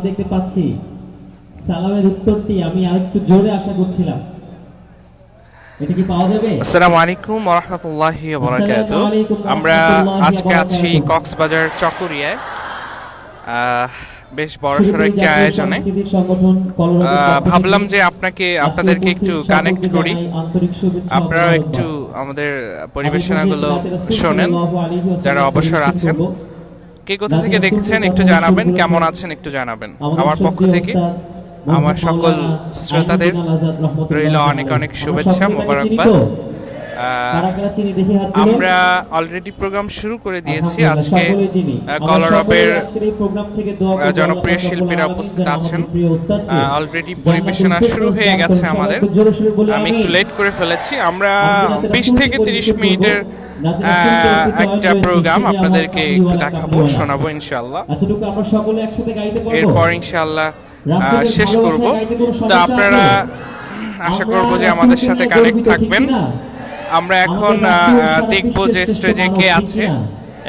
দেখতে পাচ্ছি সালামের উত্তরটি আমি আরেকটু জোরে আশা করছিলাম, এটা কি পাওয়া যাবে? আসসালামু আলাইকুম ওয়া রাহমাতুল্লাহি ওয়া বারাকাতুহু। আমরা আজকে আছি কক্সবাজার চকরিয়ায় বেশ বড়সড় একটি আয়োজনে। ভাবলাম যে আপনাদেরকে একটু কানেক্ট করি, আপনারা একটু আমাদের পরিবেশনাগুলো শোনেন যারা অবসর আছেন। কে কোথা থেকে দেখছেন একটু জানাবেন, কেমন আছেন একটু জানাবেন। আমার পক্ষ থেকে আমার সকল শ্রোতাদের রইল অনেক অনেক শুভেচ্ছা, মোবারকবাদ। আমরা অলরেডি প্রোগ্রাম শুরু করে দিয়েছি। আজকে কলরবের জনপ্রিয় শিল্পীরা উপস্থিত আছেন। অলরেডি পরিবেশনা শুরু হয়ে গেছে আমাদের। আমি একটু লেট করে ফেলেছি। আমরা 20 থেকে 30 মিনিটের একটা প্রোগ্রাম আপনাদেরকে একটু দেখাবো, শোনাবো ইনশাআল্লাহ। এরপর ইনশাআল্লাহ শেষ করব। তো আপনারা আশা করব যে আমাদের সাথে কানেক্ট থাকবেন। আমরা এখন দেখব যে স্টেজে কে আছে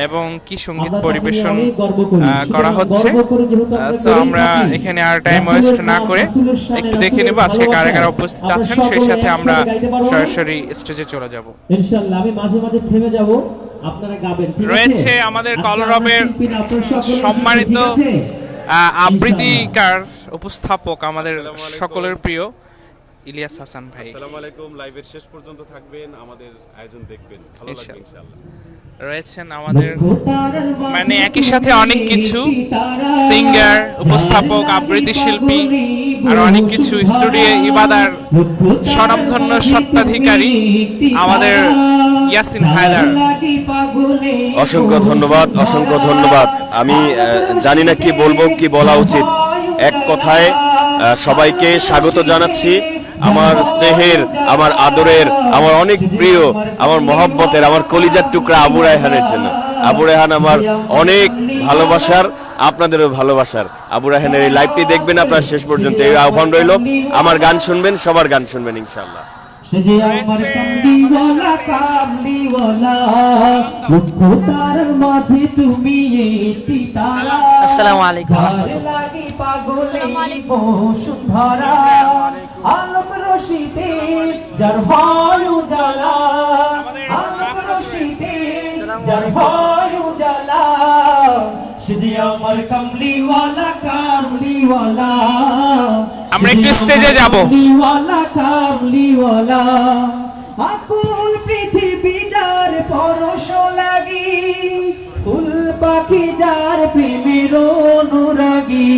এবং কি সঙ্গীত পরিবেশন করা হচ্ছে। সো আমরা এখানে আর টাইম ওয়েস্ট না করে একটু দেখে নেব আজকে কারা কারা উপস্থিত আছেন, সেই সাথে আমরা সরাসরি স্টেজে চলে যাব। ইনশাআল্লাহ আমি মাঝে মাঝে থেমে যাব, আপনারা গাবেন, ঠিক আছে? রয়েছে আমাদের কলরবের সম্মানিত আবৃত্তিকার উপস্থাপক, আমাদের সকলের প্রিয় ইলিয়াস হাসান ভাই। আসসালামু আলাইকুম। লাইভের শেষ পর্যন্ত থাকবেন, আমাদের আয়োজন দেখবেন, ভালো লাগবে ইনশাআল্লাহ। রয়েছেন আমাদের মানে একই সাথে অনেক কিছু, সিঙ্গার, উপস্থাপক, আবৃত্তি শিল্পী আর অনেক কিছু, স্টুডিও ইবাদার স্বনামধন্য সত্ত্বাধিকারী আমাদের ইয়াসিন হায়দার। অসংখ্য ধন্যবাদ, অসংখ্য ধন্যবাদ। আমি জানি না কি বলবো, কি বলা উচিত। এক কথায় সবাইকে স্বাগত জানাচ্ছি। আমার স্নেহের, আমার আদরের, আমার অনেক প্রিয়, আমার মহব্বতের, আমার কলিজার টুকরা আবু রায়হানের জন্য। আবু রায়হান আমার অনেক ভালোবাসার, আপনাদেরও ভালোবাসার। আবু রায়হানের এই লাইভটি দেখবেন আপনারা শেষ পর্যন্ত। এই আহ্বান রইল, আমার গান শুনবেন, সবার গান শুনবেন ইনশাআল্লাহ। আসসালামু আলাইকুম ওয়া রাহমাতুল্লাহ। আলোক রশিতে যার হয় উজালা, আলোক রশিতে যার হয় উজালা, সে যে আমার কামলিওয়ালা, কামলিওয়ালা। আমরা একটু স্টেজে যাব। কামলিওয়ালা, কামলিওয়ালা। আকুল পৃথিবী যার পরশ লাগি, ফুল পাখি যার প্রেমের অনুরাগী।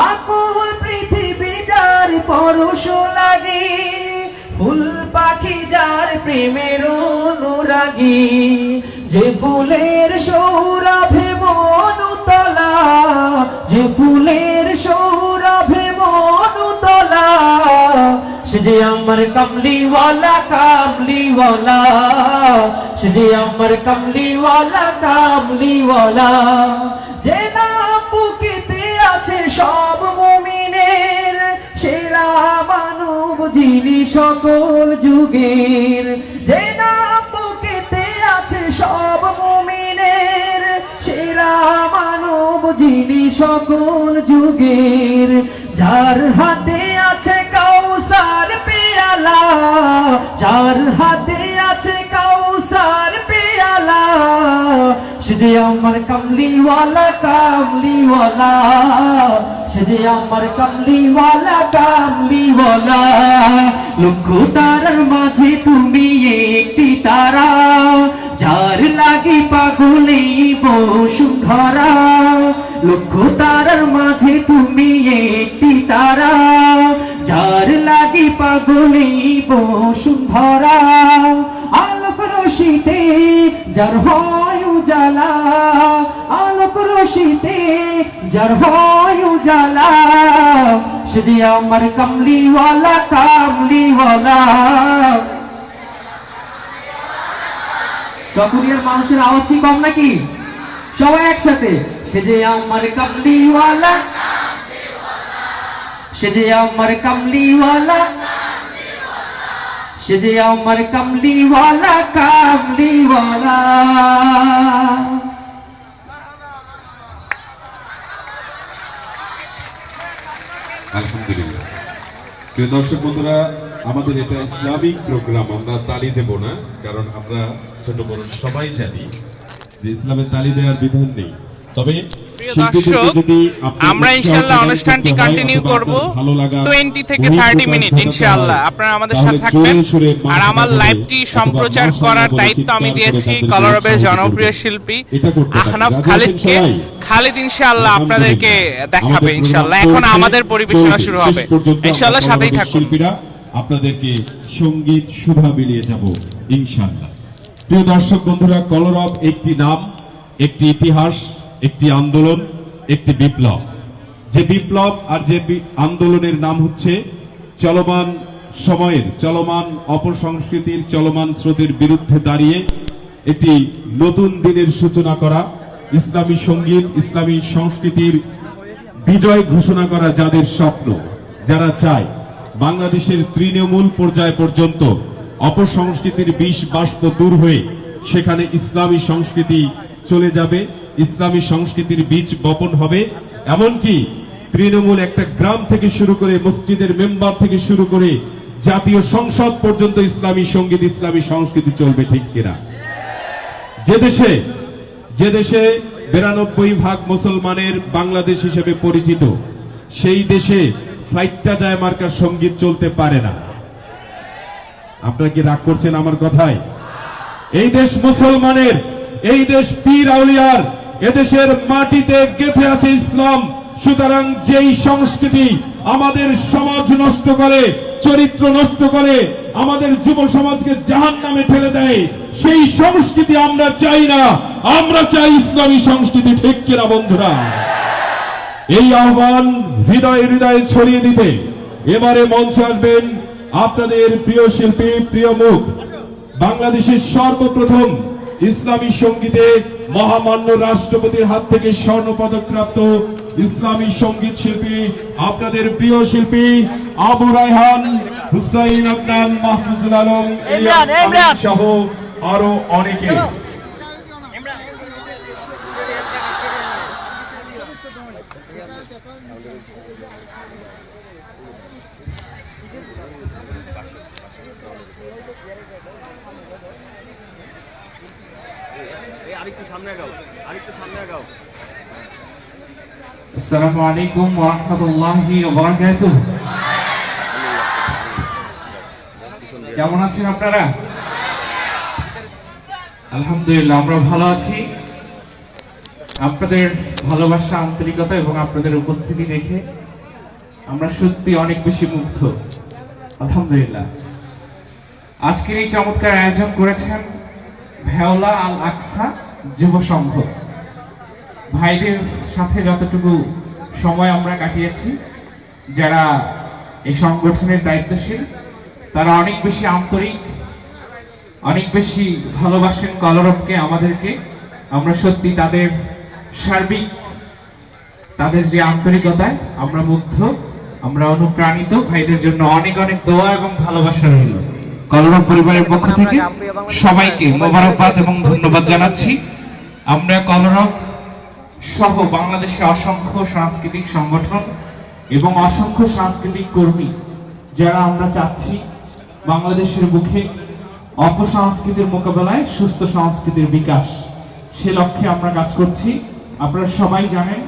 আকুল পৃথিবী যার পরশ লাগি, ফুল পাখি যার প্রেমের অনুরাগী। যে ফুলের সৌরভে মন উতলা, যে ফুলের সৌরভে মন উতলা, সে যে আমার কামলিওয়ালা, কামলিওয়ালা। সে যে আমার কামলিওয়ালা, কামলিওয়ালা। যে নাম বুকেতে আছে সব মুমিনের, সেরা মানব যিনি সকল যুগের। যে নাম বুকেতে আছে সব মুমিনের, সেরা মানব যিনি সকল যুগের। যার হাতে আছে কাউসার পেয়ালা, যার হাতে আছে কাউসার পেয়ালা, সে যে আমার কামলিওয়ালা, কামলিওয়ালা। সে যে আমার কামলিওয়ালা, কামলিওয়ালা। লক্ষ তারার মাঝে তুমি একটি তারা, যার লাগি পাগলে বসুন্ধরা। লক্ষ তারার মাঝে তুমি একটি তারা, যার লাগি পাগলে বসুন্ধরা। আলোক রশিতে যার হয় উজালা, আলোক রশিতে যার হয় উজালা, সে যে আমার কামলিওয়ালা, কামলিওয়ালা। চকরিয়ার মানুষের আওয়াজ কি কম নাকি? সবাই একসাথে। সে যে আমার কামলিওয়ালা, সে যে আমার কামলিওয়ালা, সে যে আমার কামলিওয়ালা, কামলিওয়ালা। আলহামদুলিল্লাহ। প্রিয় দর্শক বন্ধুরা, আমাদের এটা ইসলামিক প্রোগ্রাম, আমরা তালি দেব না, কারণ আমরা ছোট বড় সবাই জানি যে ইসলামের তালি দেওয়ার বিধান নেই। তবে প্রিয় দর্শক, আমরা ইনশাআল্লাহ অনুষ্ঠানটি কন্টিনিউ করব 20 থেকে 30 মিনিট ইনশাআল্লাহ। আপনারা আমাদের সাথে থাকবেন। আর আমার লাইভটি সম্প্রচার করার দায়িত্ব আমি দিয়েছি কলরবের জনপ্রিয় শিল্পী আহনাফ খালিদকে। খালিদ ইনশাআল্লাহ আপনাদেরকে দেখাবে ইনশাআল্লাহ। এখন আমাদের পরিবেশনা শুরু হবে ইনশাআল্লাহ, সাথেই থাকুন। শিল্পীরা আপনাদেরকে সঙ্গীত সুধা বিলিয়ে যাব ইনশাআল্লাহ। প্রিয় দর্শক বন্ধুরা, কলরব একটি নাম, একটি ইতিহাস, একটি আন্দোলন, একটি বিপ্লব। যে বিপ্লব আর যে আন্দোলনের নাম হচ্ছে চলমান সময়ের, চলমান অপসংস্কৃতির, চলমান স্রোতের বিরুদ্ধে দাঁড়িয়ে একটি নতুন দিনের সূচনা করা, ইসলামী সঙ্গীত, ইসলামী সংস্কৃতির বিজয় ঘোষণা করা যাদের স্বপ্ন, যারা চায় বাংলাদেশের তৃণমূল পর্যায় পর্যন্ত অপসংস্কৃতির বিষ বাষ্প দূর হয়ে সেখানে ইসলামী সংস্কৃতি চলে যাবে, ইসলামী সংস্কৃতির বীজ বপন হবে। এমনকি তৃণমূল একটা গ্রাম থেকে শুরু করে মসজিদের মেম্বার থেকে শুরু করে জাতীয় সংসদ পর্যন্ত ইসলামী সঙ্গীত, ইসলামী সংস্কৃতি চলবে, ঠিক কিনা? যে দেশে 92% মুসলমানের বাংলাদেশ হিসেবে পরিচিত, সেই দেশে ফাইটটা যায় মার্কার সঙ্গীত চলতে পারে না। আপনারা কি রাগ করছেন আমার কথায়? এই দেশ মুসলমানের, এই দেশ পীর আউলিয়ার, এদেশের মাটিতে গেঁথে আছে ইসলাম। সুতরাং যেই সংস্কৃতি আমাদের সমাজ নষ্ট করে, চরিত্র নষ্ট করে, আমাদের যুব সমাজকে জাহান্নামে ঠেলে দেয়, সেই সংস্কৃতি আমরা চাই না। আমরা চাই ইসলামী সংস্কৃতি, ঠিক কিনা বন্ধুরা? এই আহ্বান হৃদয়ে হৃদয়ে ছড়িয়ে দিতে এবারে মঞ্চে আসবেন আপনাদের প্রিয় শিল্পী, প্রিয় মুখ, বাংলাদেশের সর্বপ্রথম ইসলামী সঙ্গীতে মহামান্য রাষ্ট্রপতির হাত থেকে স্বর্ণ পদক প্রাপ্ত ইসলামী সঙ্গীত শিল্পী, আপনাদের প্রিয় শিল্পী আবু রায়হান, হুসাইন আদনান, মাহফুজুল আলম, ইলিয়াস আমিন সহ আরো অনেকে। আসসালামু আলাইকুম ওয়া রাহমাতুল্লাহি ওয়া বারাকাতুহু। কেমন আছেন আপনারা? আলহামদুলিল্লাহ, আমরা ভালো আছি। আপনাদের ভালোবাসা, আন্তরিকতা এবং আপনাদের উপস্থিতি দেখে আমরা সত্যি অনেক বেশি মুগ্ধ। আলহামদুলিল্লাহ। আজকের এই চমৎকার আয়োজন করেছেন ভেওলা আল আকসা যুব সংঘ। ভাইদের সাথে যতটুকু সময় আমরা কাটিয়েছি, যারা এই সংগঠনের দায়িত্বশীল, তারা অনেক বেশি আন্তরিক, অনেক বেশি ভালোবাসেন কলরবকে, আমাদেরকে। আমরা সত্যি তাদের সার্বিক, তাদের যে আন্তরিকতায় আমরা মুগ্ধ, আমরা অনুপ্রাণিত। ভাইদের জন্য অনেক অনেক দোয়া এবং ভালোবাসা রইল। কলরব পরিবারের পক্ষ থেকে সবাইকে মোবারকবাদ এবং ধন্যবাদ জানাচ্ছি। আমরা কলরব সহ বাংলাদেশের অসংখ্য সাংস্কৃতিক সংগঠন এবং অসংখ্য সাংস্কৃতিক কর্মী, যারা আমরা চাচ্ছি বাংলাদেশের বুকে অপসংস্কৃতির মোকাবেলায় সুস্থ সংস্কৃতির বিকাশ, সে লক্ষ্যে আমরা কাজ করছি। আপনারা সবাই জানেন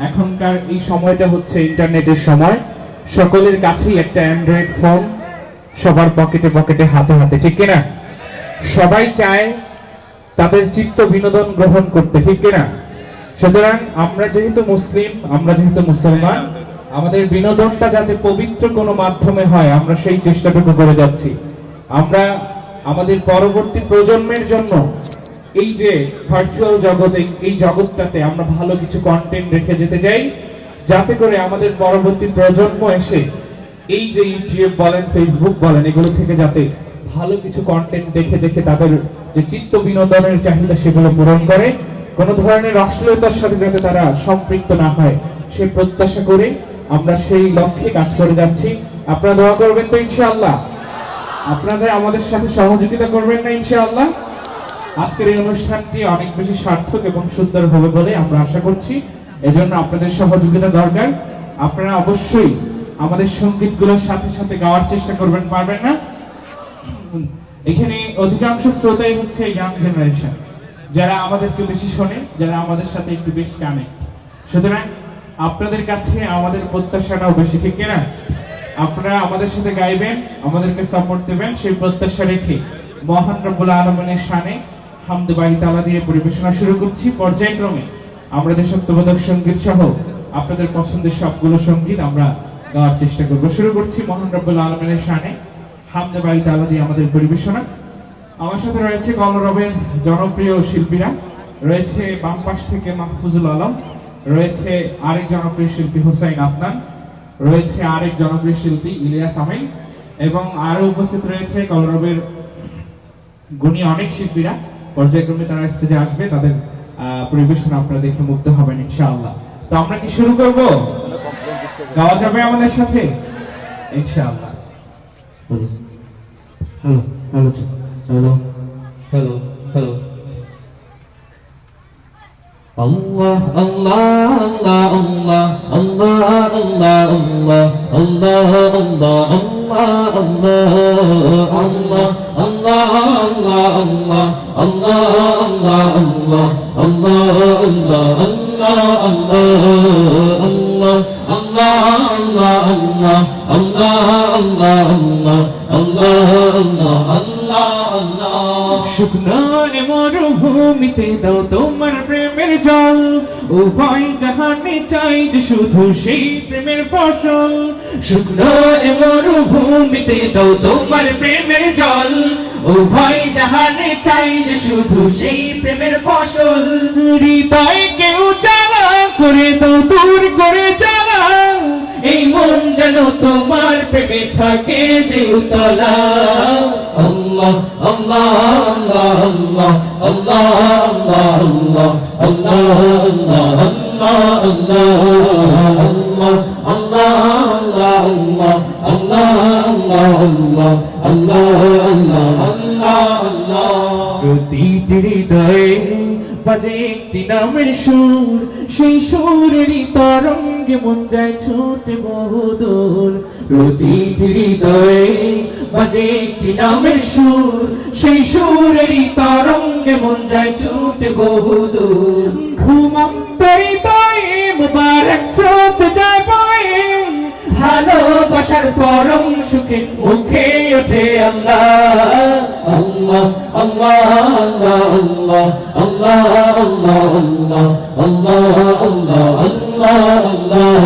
এখনকার এই সময়টা হচ্ছে ইন্টারনেটের সময়। সকলের কাছেই একটা অ্যান্ড্রয়েড ফোন, সবার পকেটে পকেটে, হাতে হাতে, ঠিক কিনা? সবাই চায় তাদের চিত্ত বিনোদন গ্রহণ করতে, ঠিক কিনা? সুতরাং আমরা যেহেতু মুসলিম, আমরা যেহেতু মুসলমান, আমাদের বিনোদনটা যাতে পবিত্র কোনো মাধ্যমে হয়, আমরা সেই চেষ্টাটুকু করে যাচ্ছি। আমরা আমাদের পরবর্তী প্রজন্মের জন্য এই যে ভার্চুয়াল জগতে, এই জগৎটাতে আমরা ভালো কিছু কন্টেন্ট রেখে যেতে চাই, যাতে করে আমাদের পরবর্তী প্রজন্ম এসে এই যে ইউটিউব বলেন, ফেসবুক বলেন, এগুলো থেকে যাতে ভালো কিছু কন্টেন্ট দেখে দেখে তাদের যে চিত্ত বিনোদনের চাহিদা সেগুলো পূরণ করে, কোনো ধরনের অশ্লীলতার সাথে যাতে তারা সম্পৃক্ত না হয়, সে প্রত্যাশা করে আমরা সেই লক্ষ্যে কাজ করে যাচ্ছি। আপনারা দোয়া করবেন তো ইনশাআল্লাহ? আপনাদের আমাদের সাথে সহযোগিতা করবেন না ইনশাআল্লাহ? আজকের এই অনুষ্ঠানটি অনেক বেশি সার্থক এবং সুন্দর হবে বলে আমরা আশা করছি। এজন্য আপনাদের সহযোগিতা দরকার। আপনারা অবশ্যই আমাদের সঙ্গীতগুলোর সাথে সাথে গাওয়ার চেষ্টা করবেন, পারবেন না? এখানে অধিকাংশ শ্রোতাই হচ্ছে ইয়াং জেনারেশন, যারা আমাদেরকে বেশি শোনে, যারা আমাদের সাথে একটু বেশি কানেক্ট। সুতরাং আপনাদের কাছে আমাদের প্রত্যাশাটাও বেশি, ঠিক কিনা? আপনারা আমাদের সাথে গাইবেন, আমাদেরকে সাপোর্ট দেবেন, সেই প্রত্যাশা রেখে মহান রব্বুল আলামিনের শানে হামদে বাড়ি তালা দিয়ে পরিবেশনা শুরু করছি। পর্যায়ক্রমে আমরা দেশাত্মবোধক সঙ্গীত সহ আপনাদের পছন্দের সবগুলো সঙ্গীত আমরা গাওয়ার চেষ্টা করব। শুরু করছি মহান রব্বুল আলামিনের শানে হামদে বাড়ি তালা দিয়ে আমাদের পরিবেশনা। আমার সাথে রয়েছে কলরবের জনপ্রিয় শিল্পীরা, রয়েছে বাম পাশ থেকে মাহফুজুল আলম, রয়েছে আরেক জনপ্রিয় শিল্পী হুসাইন আফনান, রয়েছে আরেক জনপ্রিয় শিল্পী ইলিয়াস আমিন, এবং আরো উপস্থিত রয়েছে কলরবের গুণী অনেক শিল্পীরা। পর্যায়ক্রমে তারা স্টেজে আসবে, তাদের পরিবেশনা আপনারা দেখে মুগ্ধ হবেন ইনশাআল্লাহ। তো আমরা কি শুরু করব? গাওয়া যাবে আমাদের সাথে ইনশাআল্লাহ। Hello hello hello hello hello Allah Allah Allah Allah Allah Allah Allah Allah Allah Allah Allah Allah শুকনো মরুভূমিতে দাও তোমার প্রেমের জল, উভয় জাহানে চাই যে শুধু সেই প্রেমের ফসল। শুকনো মরুভূমিতে দাও তোমার প্রেমের জল, উভয় জাহানে চাই যে শুধু সেই প্রেমের ফসল। হৃদয় কেউ জ্বালা করে দাও, দূর করে জ্বালা, এই মন যেন তোমার প্রেমে থাকে যে উতলা। আল্লাহ আল্লাহ আল্লাহ আল্লাহ আল্লাহ আল্লাহ আল্লাহ আল্লাহ আল্লাহ প্রতিটি হৃদয়ে বাজে একটি নামের সুর, সেই সুরেরই তরঙ্গে মন যায় ছুটে বহুদূর। প্রতিটি হৃদয়ে বাজে একটি নামের সুর, সেই সুরেরই তরঙ্গে মন যায় ছুটে বহুদূর। ঘুমন্ত হৃদয়ে মুবারক স্রোত যায় বয়ে, ভালোবাসার পরম সুখে মুখে ওঠে আল্লাহ আল্লাহ আল্লাহ আল্লাহ আল্লাহ আল্লাহ আল্লাহ আল্লাহ আল্লাহ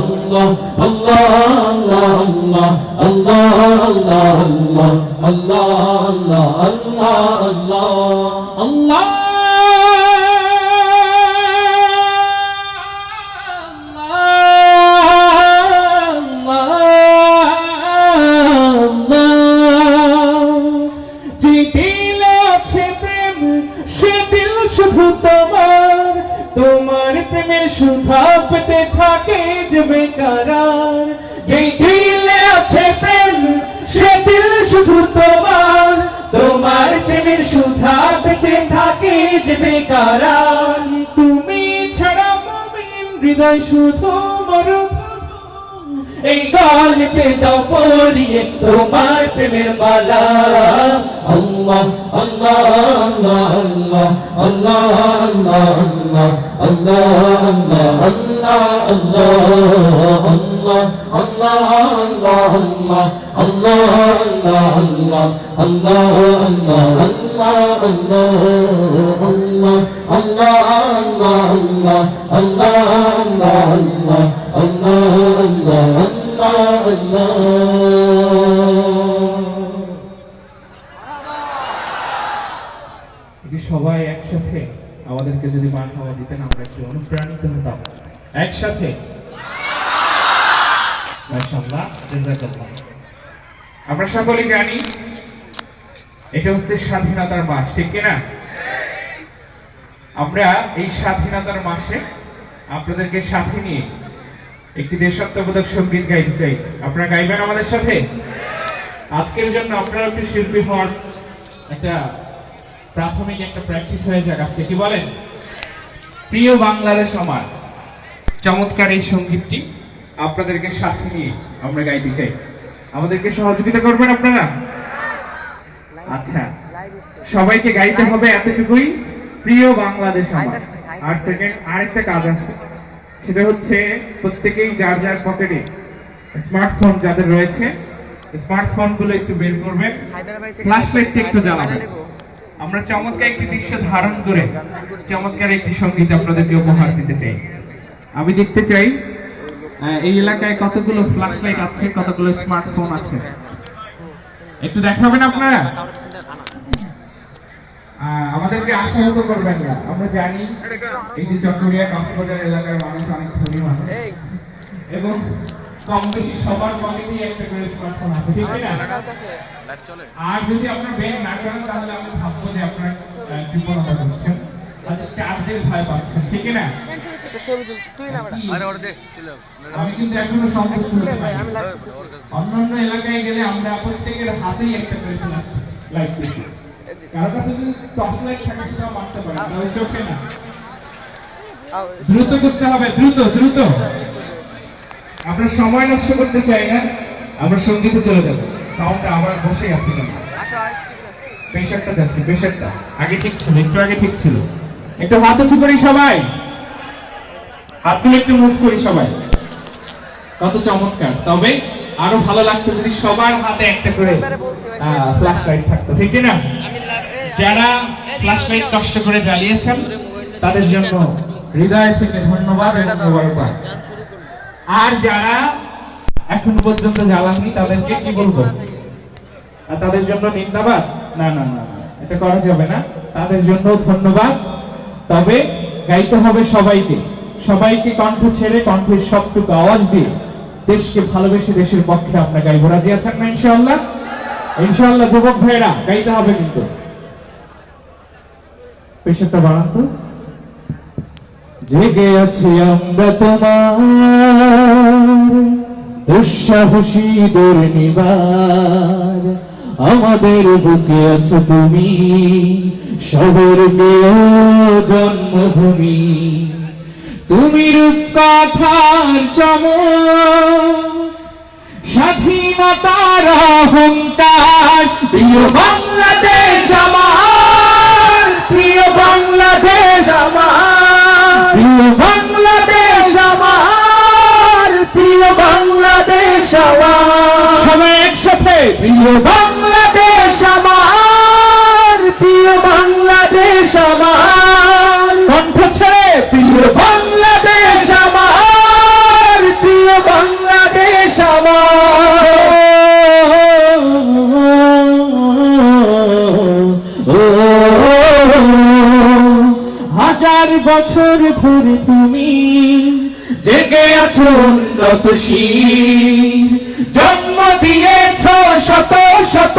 আল্লাহ আল্লাহ আল্লাহ আল্লাহ আল্লাহ আল্লাহ আল্লাহ আল্লাহ তোমার প্রেমের সুধা পেতে থাকে যে বেকারার। যে দিলে আছে প্রেম সে দিল শুধু তোমার, তোমার প্রেমের সুধা পেতে থাকে যে বেকারার। তুমি ছাড়া মুমিন হৃদয় শুধু মরুভূমি, এই গলকে দাও পরিয়ে তোমার প্রেমের মালা। আল্লাহ আল্লাহ আল্লাহ আল্লাহ আল্লাহ আল্লাহ আল্লাহ আল্লাহ আল্লাহ আল্লাহ আল্লাহ আল্লাহ আল্লাহ আল্লাহ সবাই একসাথে আমাদেরকে যদি মারহাবা দিতেন আমরা একটু অনুপ্রাণিত হতাম একসাথে। মাশাআল্লাহ, জাযাকাল্লাহ। আমরা সকলে জানি এটা হচ্ছে স্বাধীনতার মাস, ঠিক কিনা? আমরা এই স্বাধীনতার মাসে আপনাদেরকে সাথে নিয়ে একটি দেশাত্মবোধক সঙ্গীত গাইতে চাই। আপনারা গাইবেন আমাদের সাথে? আজকের জন্য আপনারা একটু শিল্পী হওয়ার একটা প্রাথমিক একটা প্র্যাকটিস হয়ে যাক আজকে, কি বলেন? প্রিয় বাংলাদেশ আমার, চমৎকার এই সঙ্গীতটি আপনাদেরকে সাথে নিয়ে আমরা গাইতে চাই। আমাদেরকে সহযোগিতা করবেন আপনারা? আচ্ছা, সবাইকে গাইতে হবে এতটুকুই, প্রিয় বাংলাদেশ আমার। আর সেকেন্ড আরেকটা কাজ আছে, সেটা হচ্ছে প্রত্যেকেই যার যার পকেটে স্মার্টফোন যাদের রয়েছে, স্মার্টফোন গুলো একটু বের করবেন, ফ্ল্যাশ লাইটটা একটু জ্বালাবেন। আমরা চমৎকার একটি দৃশ্য ধারণ করে চমৎকার একটি সঙ্গীত আপনাদেরকে উপহার দিতে চাই। আমি দেখতে চাই এই এলাকায় কতগুলো ফ্ল্যাশ লাইট আছে, কতগুলো স্মার্টফোন আছে, একটু দেখাবেন আপনারা। আমাদেরকে আশাহত করবেন না, আমরা জানি এই যে চট্টগ্রাম কক্সবাজার এলাকার মানুষ অনেক ধনী মানুষ এবং কম বেশি সবার পকেটে একটা করে স্মার্টফোন আছে, ঠিক না? আর যদি আপনার ব্যাংক না করেন তাহলে আমি ভাববো যে আপনার বিপদটা হচ্ছে, চার্জের ভয় পাচ্ছেন, ঠিক না? আমি কিন্তু এখনো সন্তুষ্ট হতে পারি। অন্যান্য এলাকায় গেলে আমরা প্রত্যেকের হাতেই একটা করে লাইট দিচ্ছি, কারো কাছে যদি টর্চ লাইট থাকে সেটা মারতে পারে, তাহলে চোখে না। দ্রুত করতে হবে, দ্রুত দ্রুত। আমরা সময় নষ্ট করতে চাই না, আমরা সঙ্গীতে চলে যাবো। সাউন্ডটা আবার বসে আছে কেন? প্রেশারটা যাচ্ছে, প্রেশারটা আগে ঠিক ছিল, একটু আগে ঠিক ছিল। একটু হাত উঁচু করি সবাই, হাতগুলো একটু মুভ করি সবাই। কত চমৎকার! তবে আরো ভালো লাগতো যদি সবার হাতে একটা করে ফ্ল্যাশ লাইট থাকতো, ঠিক না? যারা ফ্ল্যাশ লাইট কষ্ট করে জ্বালিয়েছেন তাদের জন্য হৃদয় থেকে ধন্যবাদ এবং মোবারকবাদ। আর যারা এখন পর্যন্ত জ্বালাননি তাদেরকে কি বলবো? তাদের জন্য নিন্দাবাদ? না না না, এটা করা যাবে না। তাদের জন্য ধন্যবাদ। তবে গাইতে হবে সবাইকে, সবাইকে কণ্ঠ ছেড়ে কণ্ঠের সবটুকু আওয়াজ দিয়ে দেশকে ভালোবেসে দেশের পক্ষে আপনার গাইব। রাজি আছেন না ইনশাআল্লাহ? ইনশাআল্লাহ যুবক ভাইরা গাইতে হবে কিন্তু। পেশাটা বাড়ান তো। জেগে আছি আমরা তোমার দুঃসাহসী দুর্নিবার, আমাদের বুকে আছো তুমি সবার প্রিয় জন্মভূমি। তুমি রূপকথার চমক, স্বাধীনতার অহংকার, প্রিয় বাংলাদেশ আমার, প্রিয় বাংলাদেশ আমার, প্রিয় বাংলাদেশ আমার, প্রিয় বাংলাদেশ আমার। সবাই একসাথে প্রিয় বাংলাদেশ আমার, প্রিয় বাংলাদেশ আমার। কণ্ঠ ছেড়ে প্রিয় বাংলাদেশ আমার, প্রিয় বাংলাদেশ আমার। হাজার বছর ধরে তুমি জেগে আছো উন্নতশীল, জন্ম দিয়েছ শত শত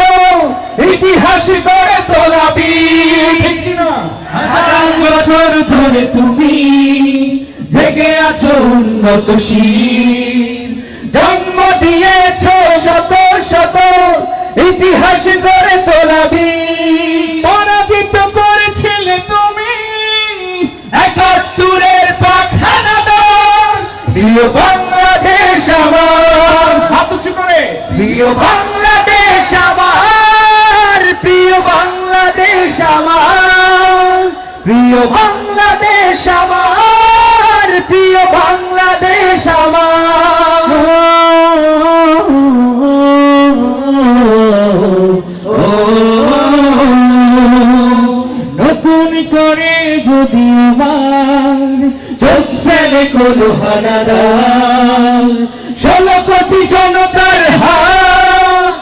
ইতিহাস গড়ে তোলা বীর। হাজার বছর ধরে তুমি জেগে আছো উন্নতশীল, জন্ম দিয়েছ শত শত ইতিহাস গড়ে তোলা বীর। পরাজিত করেছিলে তুমি ৭১-এর পাখানা দল, প্রিয় বাংলাদেশ আমার। হাত উঁচু করে প্রিয় বাংলাদেশ আমার, প্রিয় বাংলাদেশ আমার, প্রিয় বাংলাদেশ আমার, প্রিয় বাংলাদেশ আমার। নতুন করে যদি আমার চোখ ফেলে কোনো হানাদার, ১৬ কোটি জনতার হাত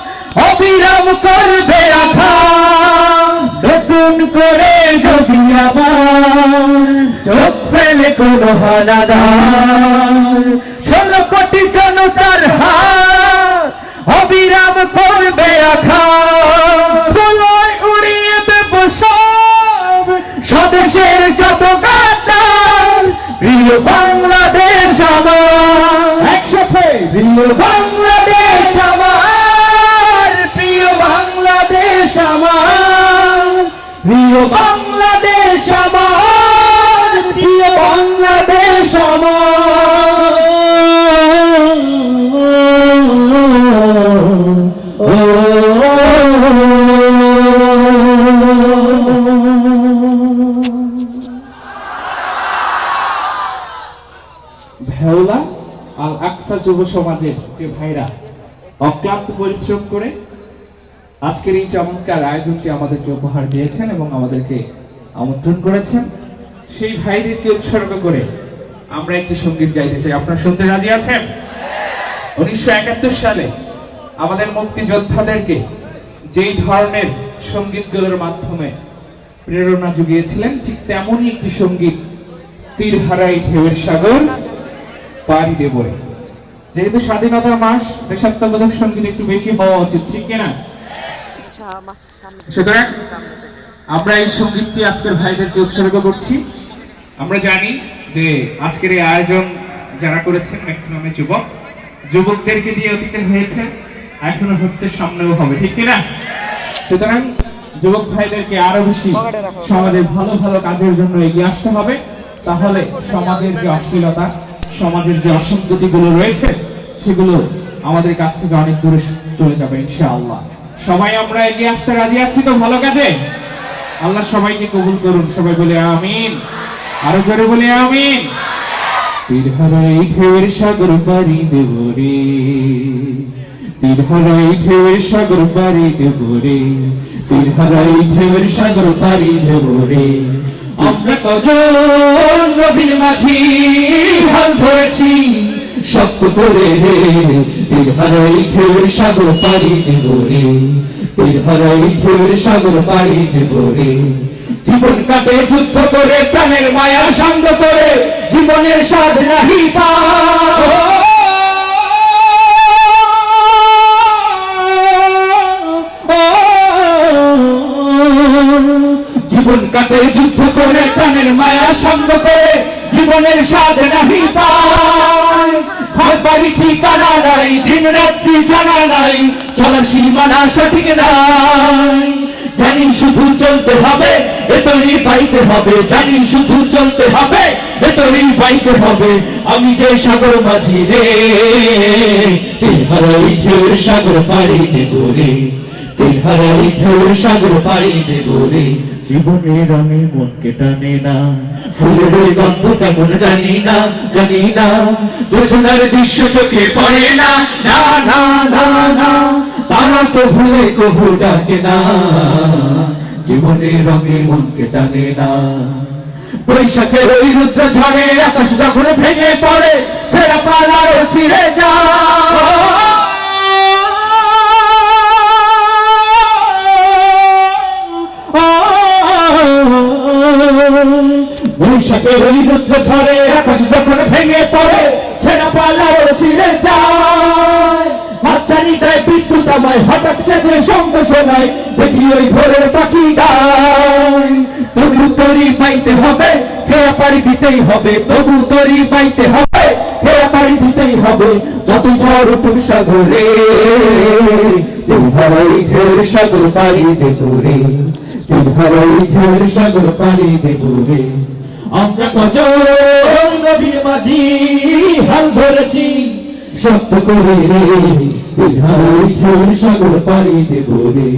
অবিরাম করবে আঘাত। নতুন করে যদি আমার চোখ ফেলে কোনো হানাদার, ১৬ কোটি জনতার হাত অবিরাম করবে আঘাত। প্রলয় উড়িয়ে দেব সব স্বদেশের যত গাদ্দার, প্রিয় বাংলাদেশ আমার। একসাথে প্রিয় বাংলাদেশ আমার, প্রিয় বাংলাদেশ আমার, প্রিয় বাংলাদেশ আমার, প্রিয় বাংলাদেশ আমার। আল আকসা যুব সমাজের যে ভাইরা অক্লান্ত পরিশ্রম করে আজকের এই চমৎকার আয়োজনটি আমাদেরকে উপহার দিয়েছেন এবং আমাদেরকে আমন্ত্রণ করেছেন, সেই ভাইদেরকে উৎসর্গ করে আমরা একটি সঙ্গীত গাইতে চাই। আপনারা শুনতে রাজি আছেন? 1971 সালে আমাদের মুক্তিযোদ্ধাদেরকে যেই ধরনের সঙ্গীতগুলোর মাধ্যমে প্রেরণা জুগিয়েছিলেন, ঠিক তেমনই একটি সঙ্গীত তীর হারাই ঢেউয়ের সাগর পাড়ি দেব। যেহেতু স্বাধীনতার মাস, দেশাত্মবোধক সঙ্গীত একটু বেশি হওয়া উচিত, ঠিক কিনা? সুতরাং আমরা এই সঙ্গীতটি আজকের ভাইদেরকে উৎসর্গ করছি। আমরা জানি যে আজকের এই আয়োজন যারা করেছেন ম্যাক্সিমামে যুবকদেরকে দিয়ে অতীতে হয়েছে, এখনো হচ্ছে, সামনেও হবে, ঠিক কিনা? সুতরাং যুবক ভাইদেরকে আরো বেশি সমাজের ভালো ভালো কাজের জন্য এগিয়ে আসতে হবে, তাহলে সমাজের যে অশ্লীলতা, সমাজের যে অসঙ্গতি গুলো রয়েছে, সেগুলো আমাদের কাছ থেকে অনেক দূরে চলে যাবে ইনশাআল্লাহ। সবাই আমরা এগিয়ে আসতে রাজি আছি তো ভালো কাজে? আল্লাহ সবাইকে কবুল করুন। সবাই বলে আমিন, আরো জোরে বলে আমিন। তীর হারাই ঢেউয়ের সাগর পাড়ি দেব রে, তীর হারাই ঢেউয়ের সাগর পাড়ি দেব রে, তীর হারাই ঢেউয়ের সাগর পাড়ি দেব রে। আমরা কজন নবীর মাঝি হাল ধরেছি শক্ত করে রে, তীর হারাই ঢেউয়ের সাগর পাড়ি দেব রে, তীর হারাই ঢেউয়ের সাগর পাড়ি দেব রে। জীবন কাটে যুদ্ধ করে, প্রাণের মায়া সঙ্গ করে, জীবনের স্বাদ নাহি জীবন কাটে যুদ্ধ করে, প্রাণের মায়া সঙ্গ করে, জীবনের স্বাদ নাহি পায়। ঘর বাড়ি ঠিকানা নাই, দিন রাত্রি জানা নাই, চলার সীমানা সঠিক নাই। জানি শুধু চলতে হবে, এতই বাইতে হবে, জানি শুধু চলতে হবে, এতই বাইতে হবে। আমি যে সাগর মাঝি রে, তীর হারাই ঢেউয়ের সাগর পাড়ি দেব রে, তীর হারাই ঢেউয়ের সাগর পাড়ি দেব রে। জীবনের আমি মনকে টানে না, ফুলের ওই গন্ধ কেমন জানি না, জানি না, যোজনার দৃশ্য চোখে পড়ে না, না না না না, তারা তো ভুলে কবু ডাকে না, জীবনের রঙে মনকে টানে না। বৈশাখের ওই রুদ্র ঝড়ে আকাশ যখন ভেঙে পড়ে, ছেঁড়া পালারও ছিঁড়ে যায়। বৈশাখের ওই রুদ্র ঝড়ে আকাশ যখন ভেঙে পড়ে, ছেঁড়া পালারও ছিঁড়ে যায়। হাতছানি দেয় বিদ্যুৎ আমায়, হঠাৎ কেঁদে শঙ্খ শোনায়, দেখি ওই ভোরের পাখি গায়। তবু তরি পাইতে হবে, খেয়া পাড়ি দিতেই হবে, তবু তরি পাইতে হবে, খেয়া পাড়ি দিতেই হবে। যত ঝড় উঠুক সাগরে, তীর হারাই ঢেউয়ের সাগর পাড়ি দেব রে, তীর হারাই ঢেউয়ের সাগর পাড়ি দেব রে। আমরা কজন নবীর মাঝি হাল ধরেছি শক্ত করে রে, তীর হারাই ঢেউয়ের সাগর পাড়ি দেব রে,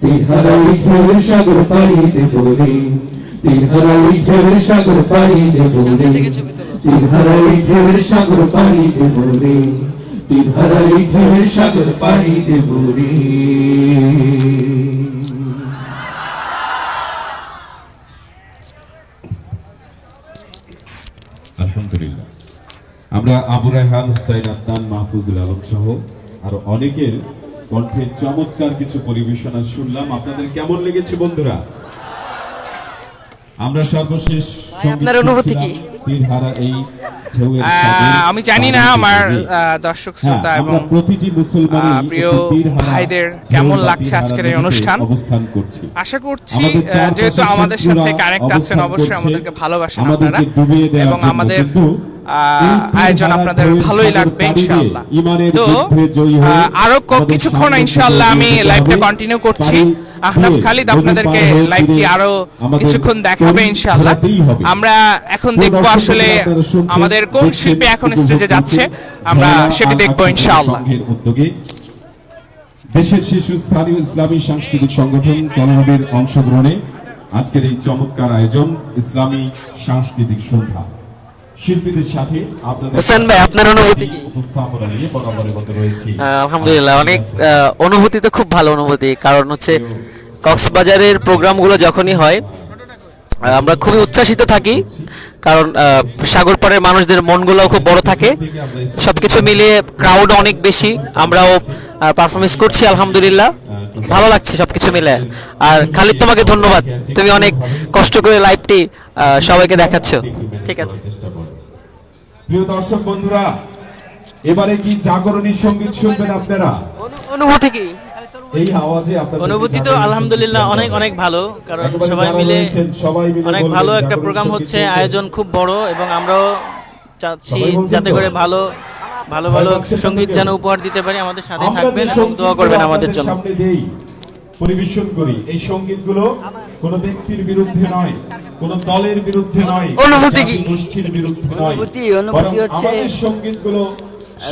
তীর হারাই ঢেউয়ের সাগর পাড়ি দেব রে, তীর হারাই ঢেউয়ের সাগর পাড়ি দেব রে, তীর হারাই ঢেউয়ের সাগর পাড়ি দেব রে, তীর হারাই ঢেউয়ের সাগর পাড়ি দেব রে। আলহামদুলিল্লাহ, আমরা আবু রায়হান, হুসাইন আদনান, মাহফুজুল আলম সহ আরো অনেকের কণ্ঠে চমৎকার কিছু পরিবেশনা শুনলাম। আপনাদের কেমন লেগেছে বন্ধুরা? আমরা সর্বশেষ আপনার অনুভূতি কি? আমি জানি না আমার দর্শক শ্রোতা এবং প্রতিটি মুসলমানের প্রিয় ভাইদের কেমন লাগছে আজকের এই অনুষ্ঠান। আশা করছি যেহেতু আমাদের সাথে কানেক্ট আছেন, অবশ্যই আমাদেরকে ভালোবাসেন আপনারা এবং আমাদের আয়োজন আপনাদের ভালোই লাগবে ইনশাআল্লাহ। তো আরো কিছুক্ষণ ইনশাআল্লাহ আমি লাইভটা কন্টিনিউ করছি। আহনাফ খালিদ আপনাদেরকে লাইভটি আরো কিছুক্ষণ দেখাবে ইনশাআল্লাহ। আমরা এখন দেখবো আসলে আমাদের কোন শিল্পী এখন স্টেজে যাচ্ছে, আমরা সেটি দেখবো ইনশাআল্লাহ। দেশের শিশু স্থানীয় ইসলামী সাংস্কৃতিক সংগঠন কলরবের অংশগ্রহণে আজকের এই চমৎকার আয়োজন ইসলামী সাংস্কৃতিক সন্ধ্যা। শিল্পীদের সাথে আপনাদের হোসেন ভাই, আপনার অনুভূতি কি? উপস্থাপনা নিয়ে বরাবরের মতো রয়েছি। আলহামদুলিল্লাহ, অনেক অনুভূতি তো খুব ভালো অনুভূতি। কারণ হচ্ছে কক্সবাজারের প্রোগ্রামগুলো যখনই হয় আমরা খুবই উচ্ছ্বাসিত থাকি, কারণ সাগর পাড়ের মানুষদের মনগুলোও খুব বড় থাকে। সবকিছু মিলিয়ে ক্রাউড অনেক বেশি, আমরাও পারফরমেন্স করছি আলহামদুলিল্লাহ, ভালো লাগছে সবকিছু মিলে। আর খালিদ, তোমাকে ধন্যবাদ, তুমি অনেক কষ্ট করে লাইভটি সবাইকে দেখাচ্ছ। ঠিক আছে, প্রিয় দর্শক বন্ধুরা, এবারে কি জাগরণী সঙ্গীত শুনবেন আপনারা? অনুভূতি কি? এই আওয়াজে আপনাদের অনুভূতি তো আলহামদুলিল্লাহ অনেক অনেক ভালো, কারণ সবাই মিলে অনেক ভালো একটা প্রোগ্রাম হচ্ছে, আয়োজন খুব বড়, এবং আমরাও চাচ্ছি যাতে করে ভালো ভালো ভালো সঙ্গীত যেন উপহার দিতে পারি। আমাদের সাথে থাকবেন এবং দোয়া করবেন আমাদের জন্য। সামনে দেই, পরিবেশন করি এই সঙ্গীতগুলো কোনো ব্যক্তির বিরুদ্ধে নয়, কোনো দলের বিরুদ্ধে নয়, অনুভূতি কি? জাতি গোষ্ঠীর বিরুদ্ধে নয়। অনুভূতি বরং হচ্ছে আমাদের সঙ্গীতগুলো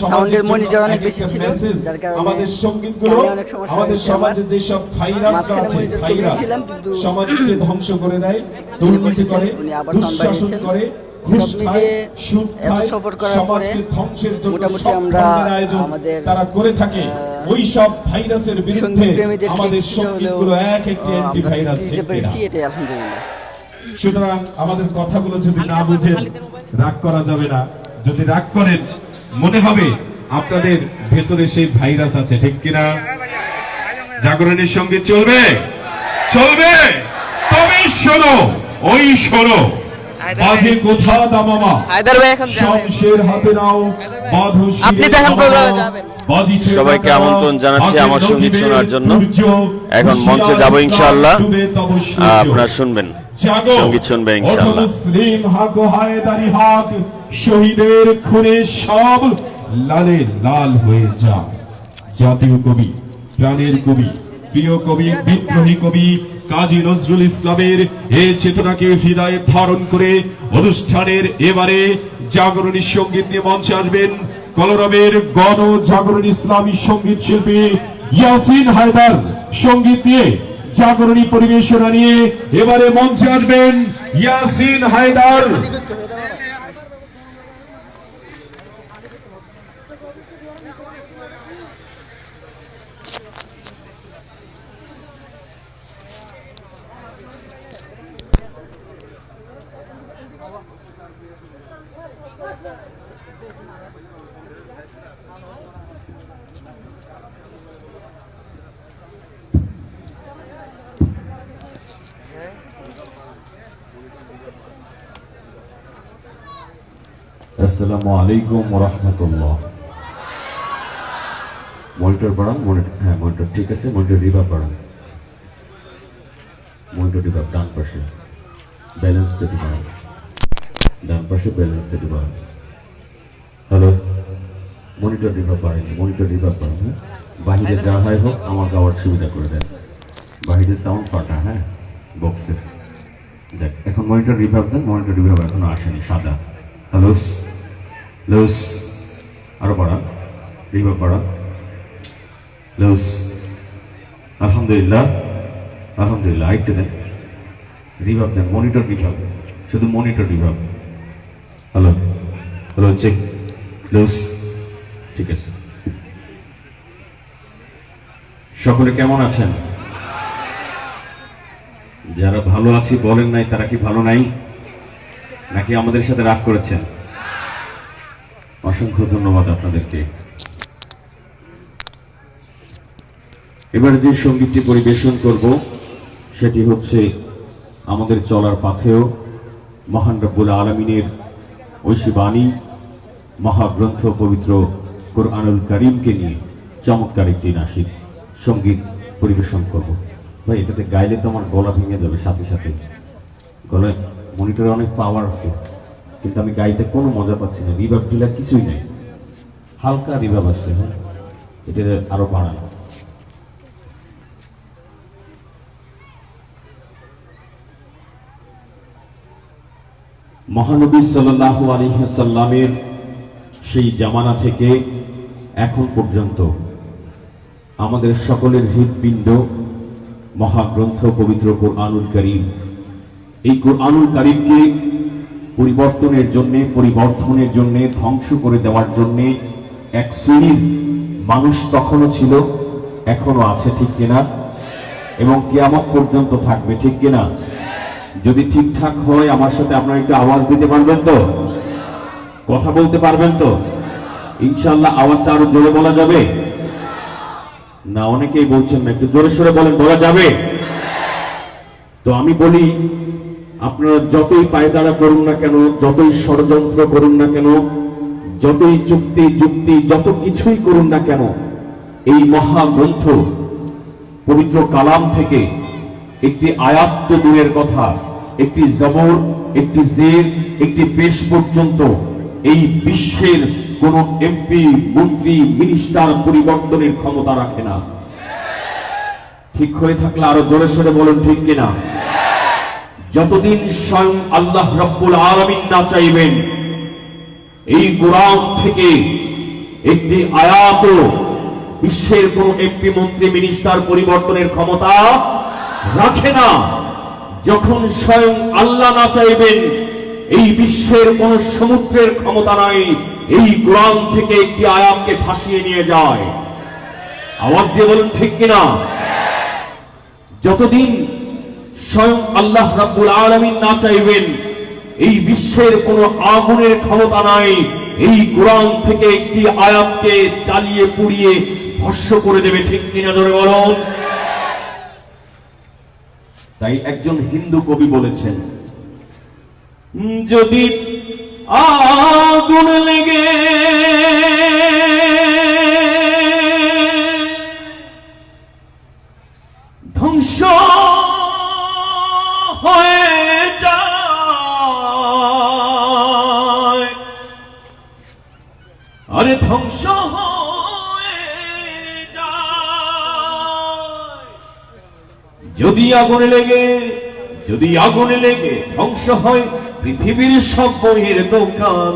সাউন্ডের মনিটর অনেক বেশি ছিল, যার কারণে আমাদের সঙ্গীতগুলো গানে অনেক সমস্যা আমাদের হয়েছে। সমাজে যেসব ভাইরাস মাঝখানে আছে, মনিটর ভাইরাস কমিয়েছিলাম, কিন্তু সমাজকে ধ্বংস করে দেয়, দুর্নীতি করে, উনি আবার সাউন্ড দুঃশাসন বাড়িয়েছেন। করে, ঘুষ সব খায়, মিলিয়ে সুদ এত খায়, সফর করার পরে সমাজকে ধ্বংসের জন্য মোটামুটি সব আমরা ধরনের আয়োজন আমাদের তারা করে থাকে। ওই সব ভাইরাসের বিরুদ্ধে সঙ্গীতপ্রেমীদেরকে আমাদের কিছুটা হলেও সঙ্গীতগুলো এক একটি অ্যান্টি আমরা ভাইরাস দিতে পেরেছি, এটাই আলহামদুলিল্লাহ। সুতরাং আমাদের কথাগুলো যদি না বুঝেন রাগ করা যাবে না। যদি রাগ করেন মনে হবে আপনাদের ভেতরে সেই ভাইরাস আছে, ঠিক কিনা? জাগরণের সঙ্গে চলবে চলবে, তবে শোনো, ওই শোনো, বাজে কোথা দামামা, হায়দার ভাই এখন যাবেন। শমশের হাতে নাও, বাঁধো শিরে আপনি তো এখন দামামা, প্রোগ্রামে যাবেন। বাজিছে সবাইকে বাজাও, আমন্ত্রণ জানাচ্ছি আগে আমার সঙ্গীত নদীদের শোনার জন্য। সূর্য, এখন মঞ্চে যাব ইনশাআল্লাহ। ডুবে তব সূর্য। আপনারা শুনবেন, জাগো, সঙ্গীত শুনবেন ওঠো ইনশাআল্লাহ। মুসলিম হাগো হায়দারি হাগ, শহীদের খুনে সব লালে লাল হয়ে যা। জাতীয় কবি, প্রাণের কবি, প্রিয় কবি, বিদ্রোহী কবি কাজী নজরুল ইসলামের এই চেতনাকে হৃদয়ে ধারণ করে অনুষ্ঠানের এবারে জাগরণী সঙ্গীত নিয়ে মঞ্চে আসবেন কলরবের গণ জাগরণ ইসলামী সঙ্গীত শিল্পী ইয়াসিন হায়দার। সঙ্গীত নিয়ে জাগরণী পরিবেশনা নিয়ে এবারে মঞ্চে আসবেন ইয়াসিন হায়দার। আসসালামু আলাইকুম ওয়া রাহমাতুল্লাহ। মনিটর বাড়ান, হ্যাঁ মনিটর ঠিক আছে, মনিটর রিভার বাড়ান, মনিটর রিভার ডান পাশে ব্যালেন্স থেকে বাড়ান, ডান পাশে ব্যালেন্স থেকে বাড়ান। হ্যালো, মনিটর রিভার বাড়ান, মনিটর রিভার বাড়ান। হ্যাঁ, বাহিরে যা হয় হোক আমার গাওয়ার সুবিধা করে দেন, বাহিরে সাউন্ড ফাটা, হ্যাঁ বক্সের। যাক, এখন মনিটর রিভার দেন, মনিটর রিভার এখনো আসেনি, সাদা। হ্যালো, লুস, আরো বাড়ান, রিভার বাড়ান, লুস। আলহামদুলিল্লাহ, আলহামদুলিল্লাহ, আরেকটু দেন, রিভার দেন, মনিটর রিভার, শুধু monitor reverb. Hello, hello, check, loose, ঠিক আছে। সকলে কেমন আছেন? যারা ভালো আছি বলেন নাই, তারা কি ভালো নাই, নাকি আমাদের সাথে রাগ করেছেন? অসংখ্য ধন্যবাদ আপনাদেরকে। এবার যে সঙ্গীতটি পরিবেশন করব সেটি হচ্ছে আমাদের চলার পথেও মহান রব্বুল আলামিনের ঐশী বাণী, মহাগ্রন্থ পবিত্র কোরআনুল কারীমকে নিয়ে চমৎকার একটি নাসিক সঙ্গীত পরিবেশন করব। ভাই, এটাতে গাইলে তো আমার গলা ভেঙে যাবে সাথে সাথে। গলায় মনিটরে অনেক পাওয়ার আছে, কিন্তু আমি গাইতে কোনো মজা পাচ্ছি না, রিভার্ব টিলার কিছুই নেই, হালকা রিভার্ব আসছে। হ্যাঁ, এটা আরো বাড়ান। মহানবী সাল্লাল্লাহু আলাইহি ওয়াসাল্লামের সেই জামানা থেকে এখন পর্যন্ত আমাদের সকলের হৃদপিণ্ড মহাগ্রন্থ পবিত্র কোরআনুল কারীম। এই কোরআনুল কারীমকে পরিবর্তনের জন্য, পরিবর্ধনের জন্য, ধ্বংস করে দেওয়ার জন্য এক শ্রেণীর মানুষ তখনও ছিল, এখনো আছে, ঠিক কিনা? এবং কিয়ামত পর্যন্ত থাকবে, ঠিক কিনা? যদি ঠিকঠাক হয় আমার সাথে আপনারা একটু আওয়াজ দিতে পারবেন তো? কথা বলতে পারবেন তো? ইনশাআল্লাহ আওয়াজটা আরো জোরে বলা যাবে না? অনেকেই বলছেন না, একটু জোরে সোরে বলেন, বলা যাবে? তো আমি বলি, আপনারা যতই পায়তারা করুন না কেন, যতই ষড়যন্ত্র করুন না কেন, যতই যুক্তি যত কিছুই করুন না কেন, এই মহাগ্রন্থ পবিত্র কালাম থেকে একটি আয়াত তো দূরের কথা, একটি জবর, একটি জের, একটি পেশ পর্যন্ত এই বিশ্বের কোন এমপি, মন্ত্রী, মিনিস্টার পরিবর্তনের ক্ষমতা রাখে না। ঠিক হয়ে থাকলে আরো জোরে সোরে বলুন, ঠিক কিনা? যতদিন স্বয়ং আল্লাহ রাব্বুল আলামিন না চাইবেন এই কোরআন থেকে একটি আয়াত বিশ্বের কোন এমপি, মন্ত্রী, মিনিস্টার পরিবর্তনের ক্ষমতা রাখে না। যখন স্বয়ং আল্লাহ না চাইবেন এই বিশ্বের কোন সমুদ্রের ক্ষমতা নাই এই কোরআন থেকে একটি আয়াতকে ভাসিয়ে নিয়ে যায়। আওয়াজ দিয়ে বলুন, ঠিক কিনা? যতদিন স্বয়ং আল্লাহ রাব্বুল আলামিন না চাইবেন এই বিশ্বের কোন আগুনের ক্ষমতা নাই এই কোরআন থেকে একটি আয়াতকে চালিয়ে পুড়িয়ে ভস্ম করে দেবে, ঠিক কিনা? ধরে বলুন। তাই একজন হিন্দু কবি বলেছেন, যদি আগুন লেগে ধ্বংস হয়ে যায়, আরে ধ্বংস হয়ে যায়, যদি আগুন লেগে ধ্বংস হয় পৃথিবীর সব বইয়ের দোকান,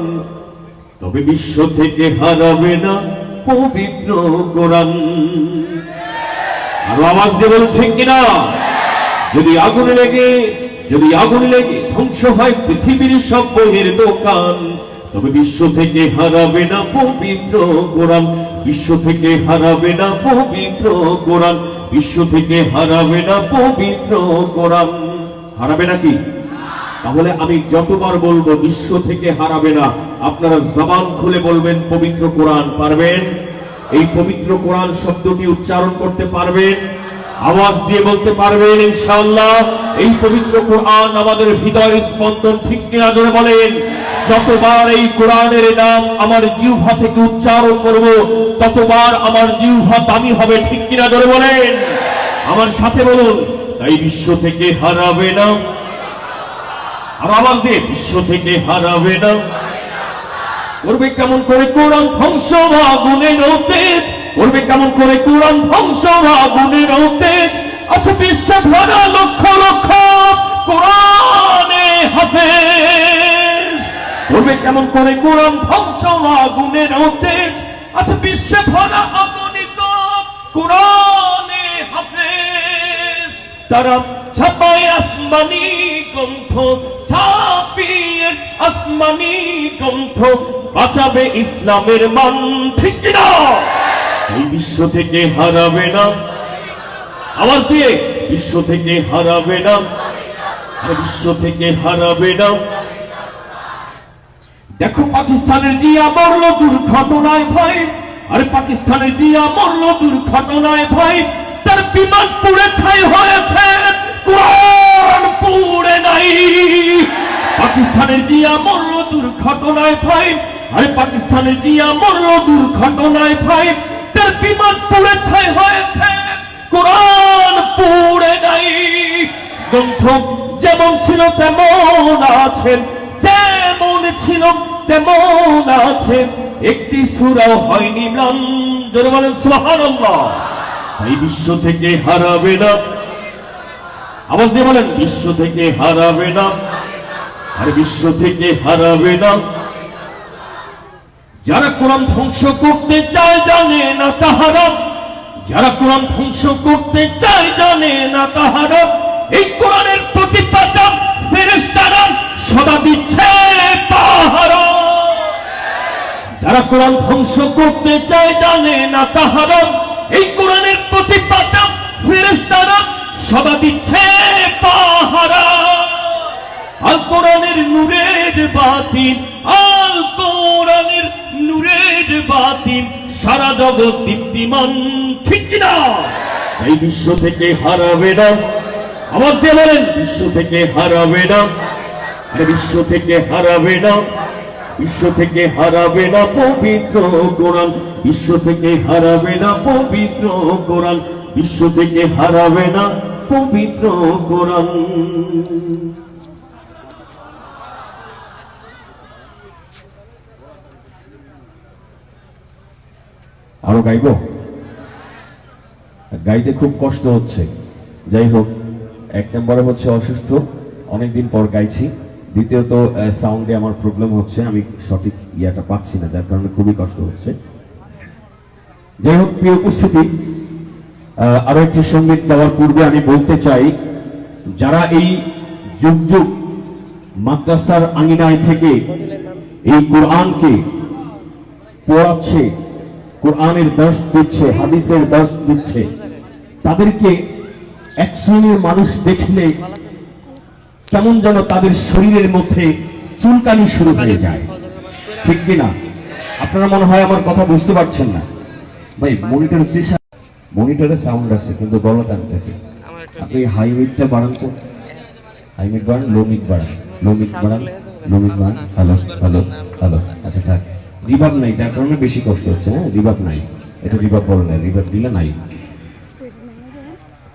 তবে বিশ্ব থেকে হারাবে না পবিত্র কোরআন। আর আওয়াজ দিয়ে বলুন, ঠিক কিনা? যদি আগুন লেগে ধ্বংস হয় পৃথিবীর সব বইয়ের দোকান, তবে বিশ্ব থেকে হারাবে না পবিত্র কোরআন, বিশ্ব থেকে হারাবে না পবিত্র কোরআন, বিশ্ব থেকে হারাবে না পবিত্র কোরআন। হারাবে নাকি? তাহলে আমি যতবার বলবো বিশ্ব থেকে হারাবে না, আপনারা জবান খুলে বলবেন পবিত্র কোরআন। পারবেন? এই পবিত্র কোরআন শব্দটি উচ্চারণ করতে পারবেন? আওয়াজ দিয়ে বলতে পারবেন ইনশাআল্লাহ? এই পবিত্র কোরআন আমাদের হৃদয়ের স্পন্দন, ঠিক কিনা? জোরে বলেন। যতবার এই কোরআনের নাম আমার জিহ্বা থেকে উচ্চারণ করব ততবার আমার জিহ্বা দামি হবে, ঠিক কিনা? জোরে বলেন। আমার সাথে বলুন, তাই বিশ্ব থেকে হারাবে না। আর আওয়াজ দিয়ে, বিশ্ব থেকে হারাবে না। করবে কেমন করে কোরআন ধ্বংস আগুনের তেজ, করবে কেমন করে কোরআন ধ্বংস আগুনের তেজ, আচ্ছা বিশ্ব ভরা লক্ষ লক্ষ কোরআনে হাফেজ, করবে কেমন করে কোরআন ধ্বংস আগুনের তেজ, আচ্ছা বিশ্ব ভরা অগণিত কোরআনে হাফেজ, তারা ছাপায় আসমানি গ্রন্থ, ছাপিয়ে আসমানি গ্রন্থ, বাঁচাবে ইসলামের মান, ঠিক কিনা? এই বিশ্ব থেকে হারাবে না। আওয়াজ দিয়ে, বিশ্ব থেকে হারাবে না, বিশ্ব থেকে হারাবে না। দেখো পাকিস্তানের জিয়া মরল দুর্ঘটনায় ভাই, আরে পাকিস্তানের জিয়া মরল দুর্ঘটনায় ভাই, তার বিমান পুড়ে ছাই হয়েছে, কোরআন পুড়ে নাই। পাকিস্তানের জিয়া মরল দুর্ঘটনায় ভাই, আরে পাকিস্তানের জিয়া মরল দুর্ঘটনায় ভাই, তার বিমান পুড়ে ছাই হয়েছে, কোরআন পুড়ে নাই। গ্রন্থ যেমন ছিল তেমন আছে, যেমন ছিল তেমন আছে, একটি সূরাও হয়নি ম্লান। জোরে বলেন সুবহানাল্লাহ। এই বিশ্ব থেকে হারাবে না। আওয়াজ দিয়ে বলেন, বিশ্ব থেকে হারাবে না, আর বিশ্ব থেকে হারাবে না। যারা কোরআন ধ্বংস করতে চায় জানে না তাহারা, যারা কোরআন ধ্বংস করতে চায় জানে না তাহারা, এই কোরআনের প্রতিপাদক ফেরেশতারা সদা দিচ্ছে পাহারা। যারা কোরআন ধ্বংস করতে চায় জানে না তাহারা, এই কোরআনের প্রতিপাদ্য ফেরেশতারা সদা দিচ্ছে পাহারা। আল কোরআনের নূরের বাতিল, আল কোরআনের নূরের বাতিল, সারা জগৎ দীপ্তিমান, ঠিক কিনা? এই বিশ্ব থেকে হারাবে না, আওয়াজ দিয়ে বলেন, বিশ্ব থেকে হারাবে না, আরে বিশ্ব থেকে হারাবে না, বিশ্ব থেকে হারাবে না পবিত্র কোরআন, বিশ্ব থেকে হারাবে না পবিত্র কোরআন, বিশ্ব থেকে হারাবে না পবিত্র কোরআন। আরো গাইব? গাইতে খুব কষ্ট হচ্ছে। যাই হোক, এক নম্বরে হচ্ছে অসুস্থ, অনেকদিন পর গাইছি। দ্বিতীয়ত সাউন্ডে আমার প্রবলেম হচ্ছে, আমি সঠিক ইয়াটা পাচ্ছি না, যার কারণে খুবই কষ্ট হচ্ছে। যাই হোক, প্রিয় উপস্থিতি, আরো একটি সঙ্গীত গাওয়ার পূর্বে আমি বলতে চাই, যারা এই যুগ যুগ মাদ্রাসার আঙিনায় থেকে এই কোরআনকে পড়াচ্ছে, কোরআনের দর্শ দিচ্ছে, হাদিসের দর্শ দিচ্ছে, তাদেরকে এক শ্রেণীর মানুষ দেখলে কেমন যেন তাদের শরীরের মধ্যে চুলকানি শুরু হয়ে যায়, ঠিক কিনা? আপনারা মনে হয় আমার কথা বুঝতে পারছেন না। ভাই, মনিটরে সাউন্ড আছে কিন্তু গলা টানতেছে। আপনি হাই মিটটা বাড়ান তো, হাই মিট বাড়ান, লো মিট বাড়ান, লো মিট বাড়ান, লো মিট বাড়ান। হ্যালো হ্যালো হ্যালো, আচ্ছা থাক। রিভাব নাই, যার কারণে বেশি কষ্ট হচ্ছে। হ্যাঁ, রিভাব নাই, এটা রিভাব বলে না, রিভাব দিলে নাই।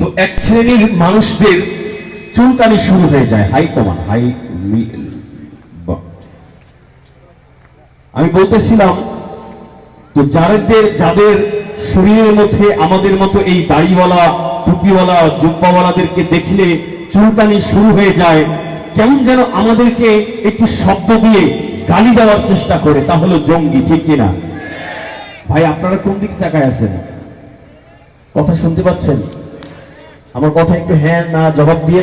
তো এক শ্রেণীর মানুষদের চুলকানি শুরু হয়ে যায়, হাই কমান, হাই। আমি বলতেছিলাম, তো যাদের শরীরের মধ্যে আমাদের মতো এই দাড়িওয়ালা, টুপিওয়ালা, জুব্বাওয়ালাদেরকে দেখলে চুলকানি শুরু হয়ে যায়, কেমন যেন আমাদেরকে একটু শব্দ দিয়ে গালি দেওয়ার চেষ্টা করে, তা হলো জঙ্গি, ঠিক কিনা? ভাই, আপনারা কোন দিকে তাকায় আছেন? কথা শুনতে পাচ্ছেন? আমার কথা একটু হ্যাঁ না জবাব দিয়ে,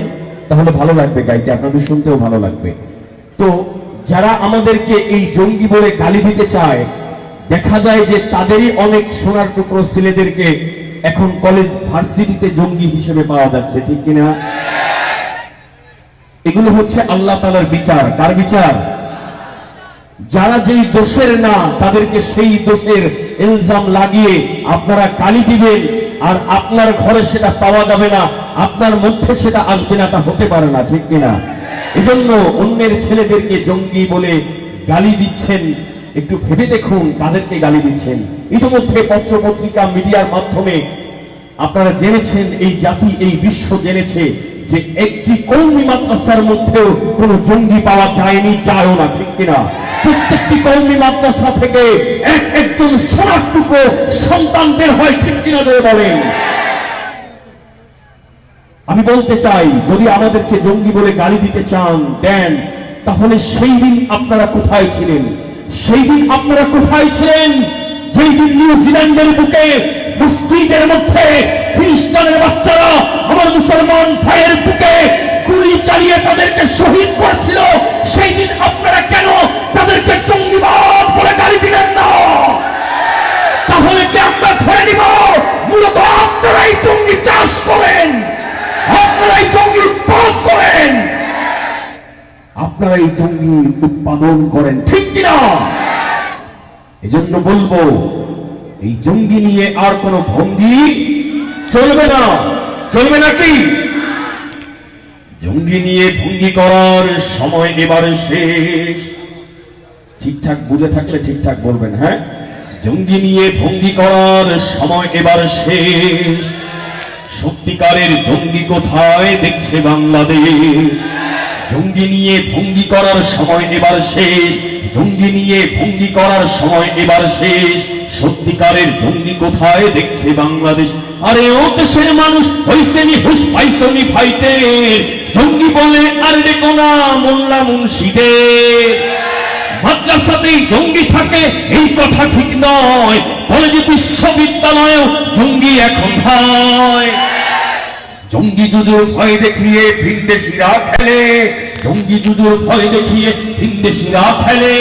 তাহলে ভালো লাগবে গাইতে, আপনাদের শুনতেও ভালো লাগবে। তো যারা আমাদেরকে এই জঙ্গি বলে গালি দিতে চায়, দেখা যায় যে তাদেরই অনেক সোনার টুকরো ছেলেদেরকে এখন কলেজ ভার্সিটিতে জঙ্গি হিসেবে পাওয়া যাচ্ছে, ঠিক কিনা? এগুলো হচ্ছে আল্লাহ তাআলার বিচার। কার বিচার? যারা যেই দোষের না, তাদেরকে সেই দোষের ইলজাম লাগিয়ে আপনারা গালি দিবেন, আর আপনার ঘরে সেটা পাওয়া যাবে না, আপনার মধ্যে সেটা আসবে না, তা হতে পারে না, ঠিক কিনা? এজন্য অন্যের ছেলেদেরকে জঙ্গি বলে গালি দিচ্ছেন, একটু ভেবে দেখুন তাদেরকে গালি দিচ্ছেন। ইতিমধ্যে পত্র পত্রিকা, মিডিয়ার মাধ্যমে আপনারা জেনেছেন, এই জাতি, এই বিশ্ব জেনেছে যে একটি কওমি মাদ্রাসার মধ্যেও কোনো জঙ্গি পাওয়া যায়নি, যায়ও না, ঠিক কিনা? প্রত্যেকটি কওমি মাদ্রাসা থেকে একজন সোনার টুকরো সন্তান বের হয়, ঠিক কিনা জোরে বলেন। আমি বলতে চাই, যদি আমাদেরকে জঙ্গি বলে গালি দিতে চান, দেন, তাহলে সেই দিন আপনারা কোথায় ছিলেন? সেই দিন আপনারা কোথায় ছিলেন যেই দিন নিউজিল্যান্ডের বুকে মসজিদের মধ্যে খ্রিস্টানের বাচ্চারা আমার মুসলমান ভাইয়ের বুকে গুলি চালিয়ে তাদেরকে শহীদ করেছিল? সেই দিন আপনারা কেন তাদেরকে জঙ্গিবাদ বলে গালি দিলেন না? তাহলে কি আমরা ধরে নিব মূলত আপনারাই জঙ্গি চাষ করেন, আপনারাই জঙ্গি উৎপাদন করেন, আপনারাই জঙ্গি উৎপাদন করেন, ঠিক কিনা? এজন্য বলবো, এই জঙ্গি নিয়ে আর কোন ভঙ্গি চলবে না। চলবে নাকি? জঙ্গি নিয়ে ভঙ্গি করার সময় এবারে শেষ। ঠিকঠাক বুঝে থাকলে ঠিকঠাক বলবেন। হ্যাঁ, জঙ্গি নিয়ে ভঙ্গি করার সময় এবার শেষ। সত্যিকারের জঙ্গি কোথায় দেখছে বাংলাদেশ? জঙ্গি নিয়ে ভঙ্গি করার সময় এবার শেষ। জঙ্গি নিয়ে ভঙ্গি করার সময় এবার শেষ। সত্যিকারের জঙ্গি কোথায় দেখছে বাংলাদেশ? আরে ও দেশের মানুষ হইছেনি হুশ পাইছনি ফাইটে, জঙ্গি বলে আর দেখো না মোল্লা মুন্সিদের। মাদ্রাসাতেই জঙ্গি থাকে এই কথা ঠিক নয়, কলেজে বিশ্ববিদ্যালয়েও জঙ্গি এখন হয়। জঙ্গি যদিও ভয় দেখিয়ে ভিনদেশিরা খেলে, জঙ্গি জুজুর ভয় দেখিয়ে ভিনদেশিরা খেলে,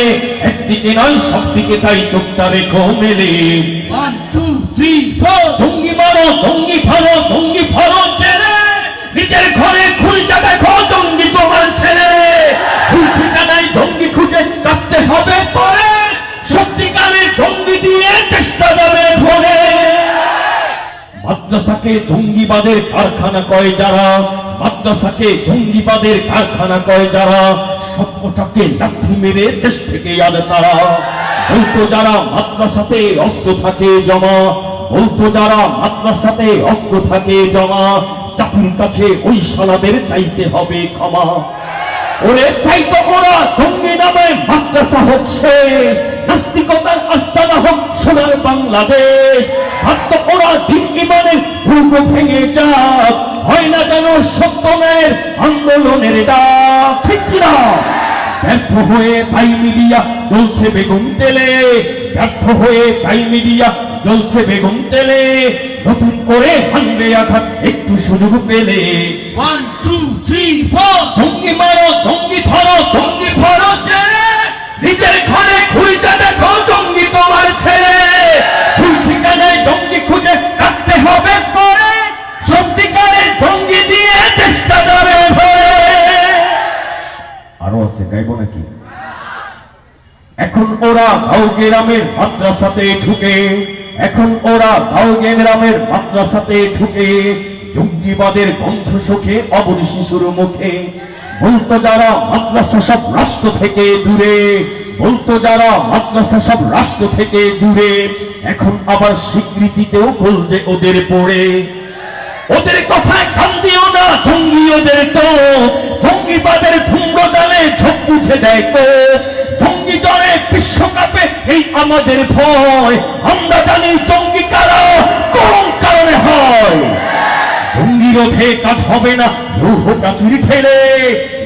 একদিকে নয় সবদিকে তাই চোখটা রেখো মেলে। 1 2 3 4 জঙ্গি মারো জঙ্গি ধরো জঙ্গি ধরো ছেড়ে, নিজের ঘরে খুঁজে দেখো জঙ্গি তোমার ছেলে। ভুল ঠিকানায় জঙ্গি খুঁজে কাটতে হবে পরে, সত্যিকারের জঙ্গি দিয়ে চেষ্টা যাবে ভরে। মাদ্রাসাকে জঙ্গিবাদের কারখানা কয় যারা, মাদ্রাসাকে জঙ্গিবাদের কারখানা কয় যারা, সভ্যতাকে লাথি মেরে দেশ থেকে আনে তারা। বলতো যারা মাদ্রাসাতে অস্ত্র থাকে জমা, বলতো যারা মাদ্রাসাতে অস্ত্র থাকে জমা, জাতির কাছে ওই শালাদের চাইতে হবে ক্ষমা। ওরে চাইতো ওরা জঙ্গি নামে মাদ্রাসা হচ্ছে, নাস্তিকতার আস্তানা হোক সোনার বাংলাদেশ। ভাবতো ওরা দিন ইমানের ভুল ভেঙে যাক, হয় না যেন সত্যমের আন্দোলনের ডাক, ঠিক কিনা? ব্যর্থ হয়ে তাই মিডিয়া জ্বলছে বেগুন তেলে, ব্যর্থ হয়ে তাই মিডিয়া জ্বলছে বেগুন তেলে। নতুন করে ভাঙবে আঘাত একটু সুযোগ পেলে। 1 2 3 4 জঙ্গি মারো জঙ্গি ধরো জঙ্গি ধরো ছেড়ে, নিজের ঘরে খুঁজে দেখো জঙ্গি তোমার ছেলে। ভুল ঠিকানায় জঙ্গি খুঁজে কাটতে হবে পরে, সত্যিকারের জঙ্গি দিয়ে চেষ্টা যাবে ভরে। আরো আছে, গাইব নাকি? এখন ওরা গাঁও গ্রামের মাদ্রাসাতে ঢুকে, এখন ওরা গাঁও গ্রামের মাদ্রাসাতে ঢুকে, জঙ্গিবাদের গন্ধ সুখে অবধ শিশুর মুখে। বলতো যারা মাদ্রাসা সব রাষ্ট্র থেকে দূরে, বলতো যারা মাদ্রাসা সব রাষ্ট্র থেকে দূরে, এখন আবার স্বীকৃতিতেও খুলছে ওদের পড়ে। ওদের কথায় কান দিও না জঙ্গি ওদের তো, জঙ্গিবাদের ধূম্রজালে ঝোঁক বুঝে দেয় তো। জঙ্গি জ্বরে বিশ্বকাপে এই আমাদের ভয়, আমরা জানি জঙ্গি কারা কোন কারণে হয়। জঙ্গি রোধে কাজ হবে না লৌহ প্রাচুরি ঠেলে,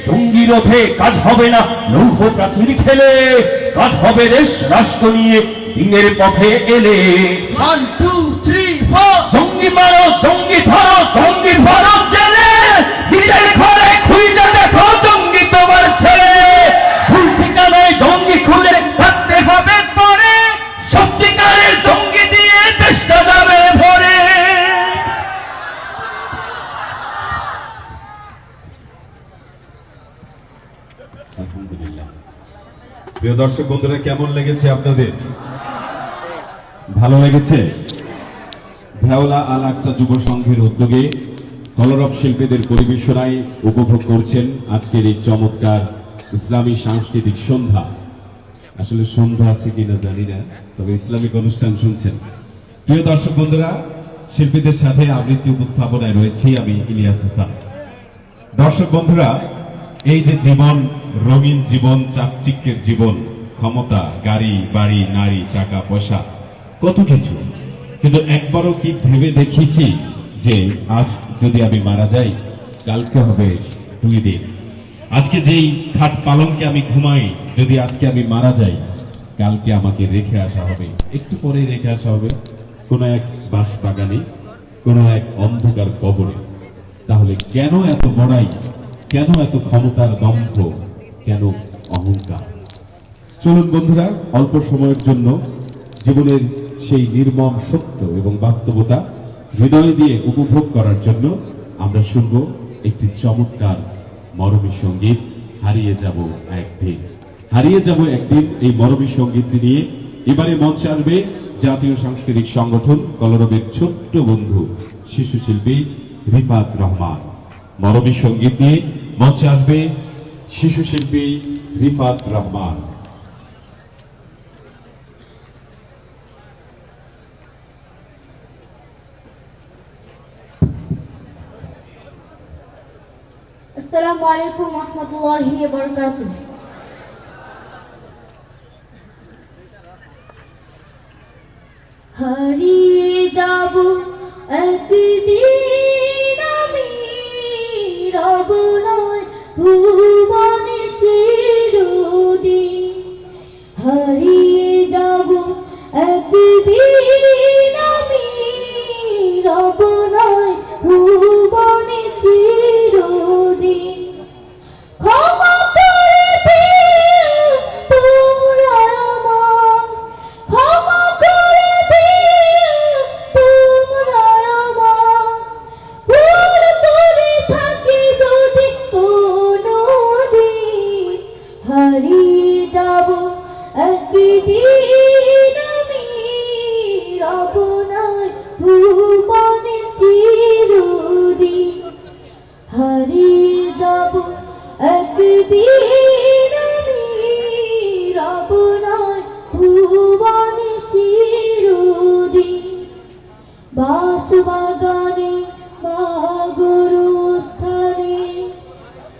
জঙ্গি রোধে কাজ হবে না লৌহ প্রাচুরি ঠেলে। কাজ হবে দেশ রাষ্ট্র নিয়ে দিনের পথে এলে। 1 2 3 4 জঙ্গি মারো জঙ্গি ধরো জঙ্গি ধরো ছেলে, নিজের ঘরে খুঁজে দেখো জঙ্গি তোমার ছেলে। ভুল ঠিকানায় জঙ্গি খুঁজে কাটতে হবে পরে, সত্যিকারের জঙ্গি দিয়ে চেষ্টা যাবে ভরে। আলহামদুলিল্লাহ। প্রিয় দর্শক বন্ধুরা, কেমন লেগেছে আপনাদের? ভালো লেগেছে? ভেওলা আল আকসা যুব সংঘের উদ্যোগে কলরব শিল্পীদের পরিবেশনায় উপভোগ করছেন আজকের এই চমৎকার ইসলামী সাংস্কৃতিক সন্ধ্যা। আসলে সন্ধ্যা আছে কিনা জানি না, তবে ইসলামিক অনুষ্ঠান শুনছেন। প্রিয় দর্শক বন্ধুরা, শিল্পীদের সাথে আবৃত্তি উপস্থাপনায় রয়েছি আমি ইলিয়াস হাসান। দর্শক বন্ধুরা, এই যে জীবন, রঙিন জীবন, চাকচিক্যের জীবন, ক্ষমতা, গাড়ি বাড়ি, নারী, টাকা পয়সা, কত কিছু, কিন্তু একবারও কি ভেবে দেখিয়েছি যে আজ যদি আমি মারা যাই, কালকে হবে 2 দিন। আজকে যেই খাট পালঙ্কে আমি ঘুমাই, যদি আজকে আমি মারা যাই, কালকে আমাকে রেখে আসা হবে, একটু পরে রেখে আসা হবে কোনো এক বাঁশ বাগানে, কোনো এক অন্ধকার কবরে। তাহলে কেন এত বড়াই, কেন এত ক্ষমতার দম্ভ, কেন অহংকার? চলুন বন্ধুরা, অল্প সময়ের জন্য জীবনের সেই নির্মম সত্য এবং বাস্তবতা হৃদয় দিয়ে উপভোগ করার জন্য আমরা শুনব একটি চমৎকার মরমী সঙ্গীত, হারিয়ে যাব একদিন। হারিয়ে যাব একদিন, এই মরমী সঙ্গীতটি নিয়ে এবারে মঞ্চে আসবে জাতীয় সাংস্কৃতিক সংগঠন কলরবের ছোট্ট বন্ধু শিশু শিল্পী রিফাত রহমান। মরমী সঙ্গীত নিয়ে মঞ্চে আসবে শিশু শিল্পী রিফাত রহমান। আসসালামু আলাইকুম ওয়া রাহমাতুল্লাহি ওয়া বারাকাতুহু। হারিয়ে যাব একদিন আমি, রব নয় ভুবনে চিরদিন। হারিয়ে যাব একদিন আমি, রব নয় ভুবনে চিরদিন। ক্ষমা বাগানে বা গুরুস্থানে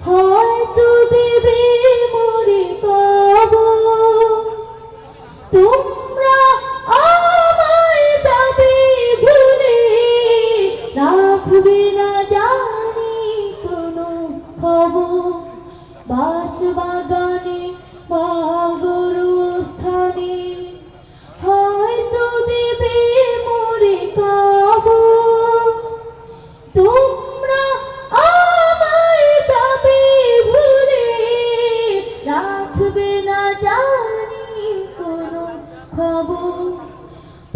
হয়তো দেবে মোরে কবর। তোমরা আমায় যাবে ভুলে, রাখবে না জানি কোনো খবর। বাগানে বা গুরুস্থানে হয়তো দেবে মোরে কবর। তোমরা আমায় যাবে ভুলে, রাখবে না জানি কোনো খবর।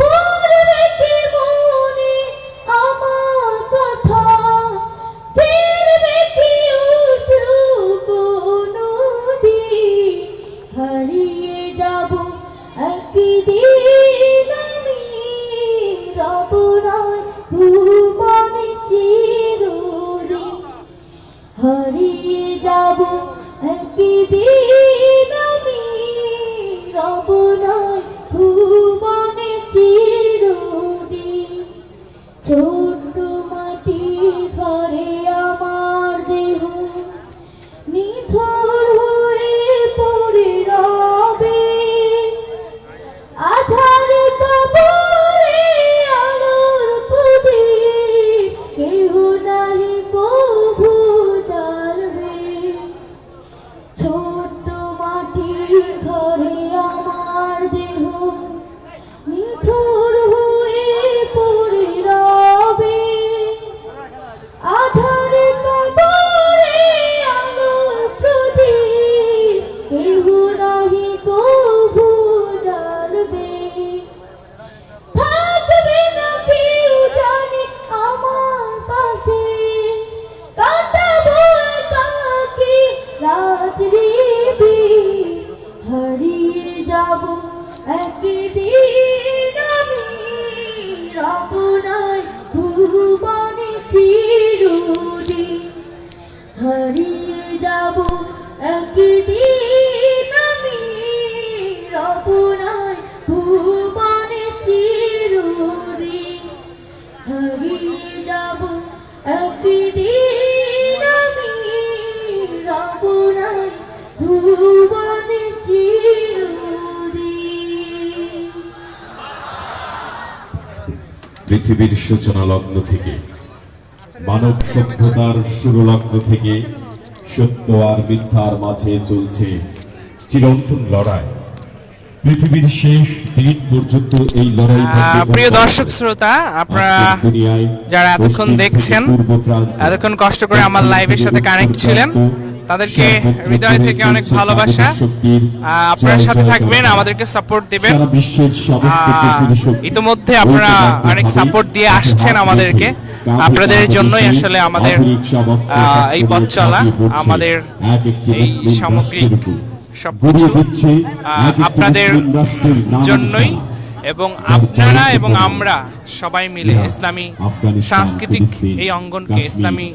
পড়বে কি মনে আমার কথা, ফিরবে কি অশ্রু কোনো দিন। হারিয়ে যাব একদিন আমি, রব নয় ভুবনে চিরদিন। হারিয়ে যাব একদিন আমি, রব নয় ভুবনে চিরদিন। ছোট্ট মাটির ঘরে আমার দেহ নিথর হয়ে পড়ে রবে। আধার কবরে আলোর প্রদীপ, কেহ নাহি কভু জ্বালবে। ছোট্ট মাটির ঘরে আমার দেহ নিথর হয়ে পড়ে রবে। আধার কবরে আলোর প্রদীপ, কেহ নাহি কভু জ্বালবে। থাকবে না কেউ জানি আমার পাশে, কাটাবো একাকী রাত্রি দিন। হারিয়ে যাব একদিন আমি, রব নয় ভুবনে চিরদিন। হারিয়ে যাব একদিন আমি, রব নয় ভুবনে চিরদিন। হারিয়ে যাব একদিন আমি, রব নয় ভুবনে চিরদিন। পৃথিবীর সূচনা লগ্ন থেকে, মানব সভ্যতার শুরু লগ্ন থেকে সত্য আর মিথ্যার মাঝে চলছে চিরন্তন লড়াই। পৃথিবীর শেষ দিন পর্যন্ত এই লড়াই থাকবে। প্রিয় দর্শক শ্রোতা, আপনারা যারা এতক্ষণ দেখছেন, এতক্ষণ কষ্ট করে আমার লাইভের সাথে কানেক্ট ছিলেন, তাদেরকে হৃদয় থেকে অনেক ভালোবাসা। আপনার সাথে থাকবেন, আমাদেরকে সাপোর্ট দিবেন। ইতিমধ্যে আপনারা অনেক সাপোর্ট দিয়ে আসছেন আমাদেরকে। আপনাদের জন্যই আসলে আমাদের এই পথ চলা, আমাদের এই সামগ্রিক সবকিছু আপনাদের জন্যই। এবং আপনারা এবং আমরা সবাই মিলে ইসলামী সাংস্কৃতিক এই অঙ্গনকে, ইসলামী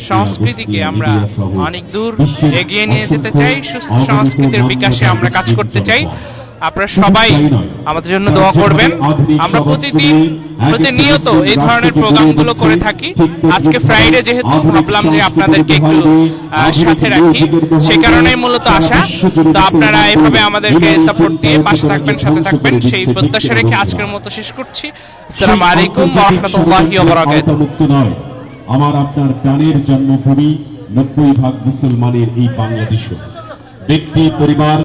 সংস্কৃতিকে আমরা অনেক দূর এগিয়ে নিয়ে যেতে চাই। সুস্থ সংস্কৃতির বিকাশে আমরা কাজ করতে চাই। আপনারা সবাই আমাদের জন্য দোয়া করবেন। আমরা প্রতিনিয়ত এই ধরনের প্রোগ্রামগুলো করে থাকি। আজকে ফ্রাইডে যেহেতু ভাবলাম যে আপনাদেরকে একটু সাথে রাখি, সেই কারণেই মূলত আসা। তো আপনারা এইভাবে আমাদেরকে সাপোর্ট দিয়ে পাশে থাকবেন, সাথে থাকবেন, সেই প্রত্যাশা রেখে আজকের মতো শেষ করছি। আসসালামু আলাইকুম ওয়া রাহমাতুল্লাহি ওয়া বারাকাতুহু। আমার আপনার প্রাণের জন্মভূমি, 90% মুসলমানের এই বাংলাদেশ। ব্যক্তি, পরিবার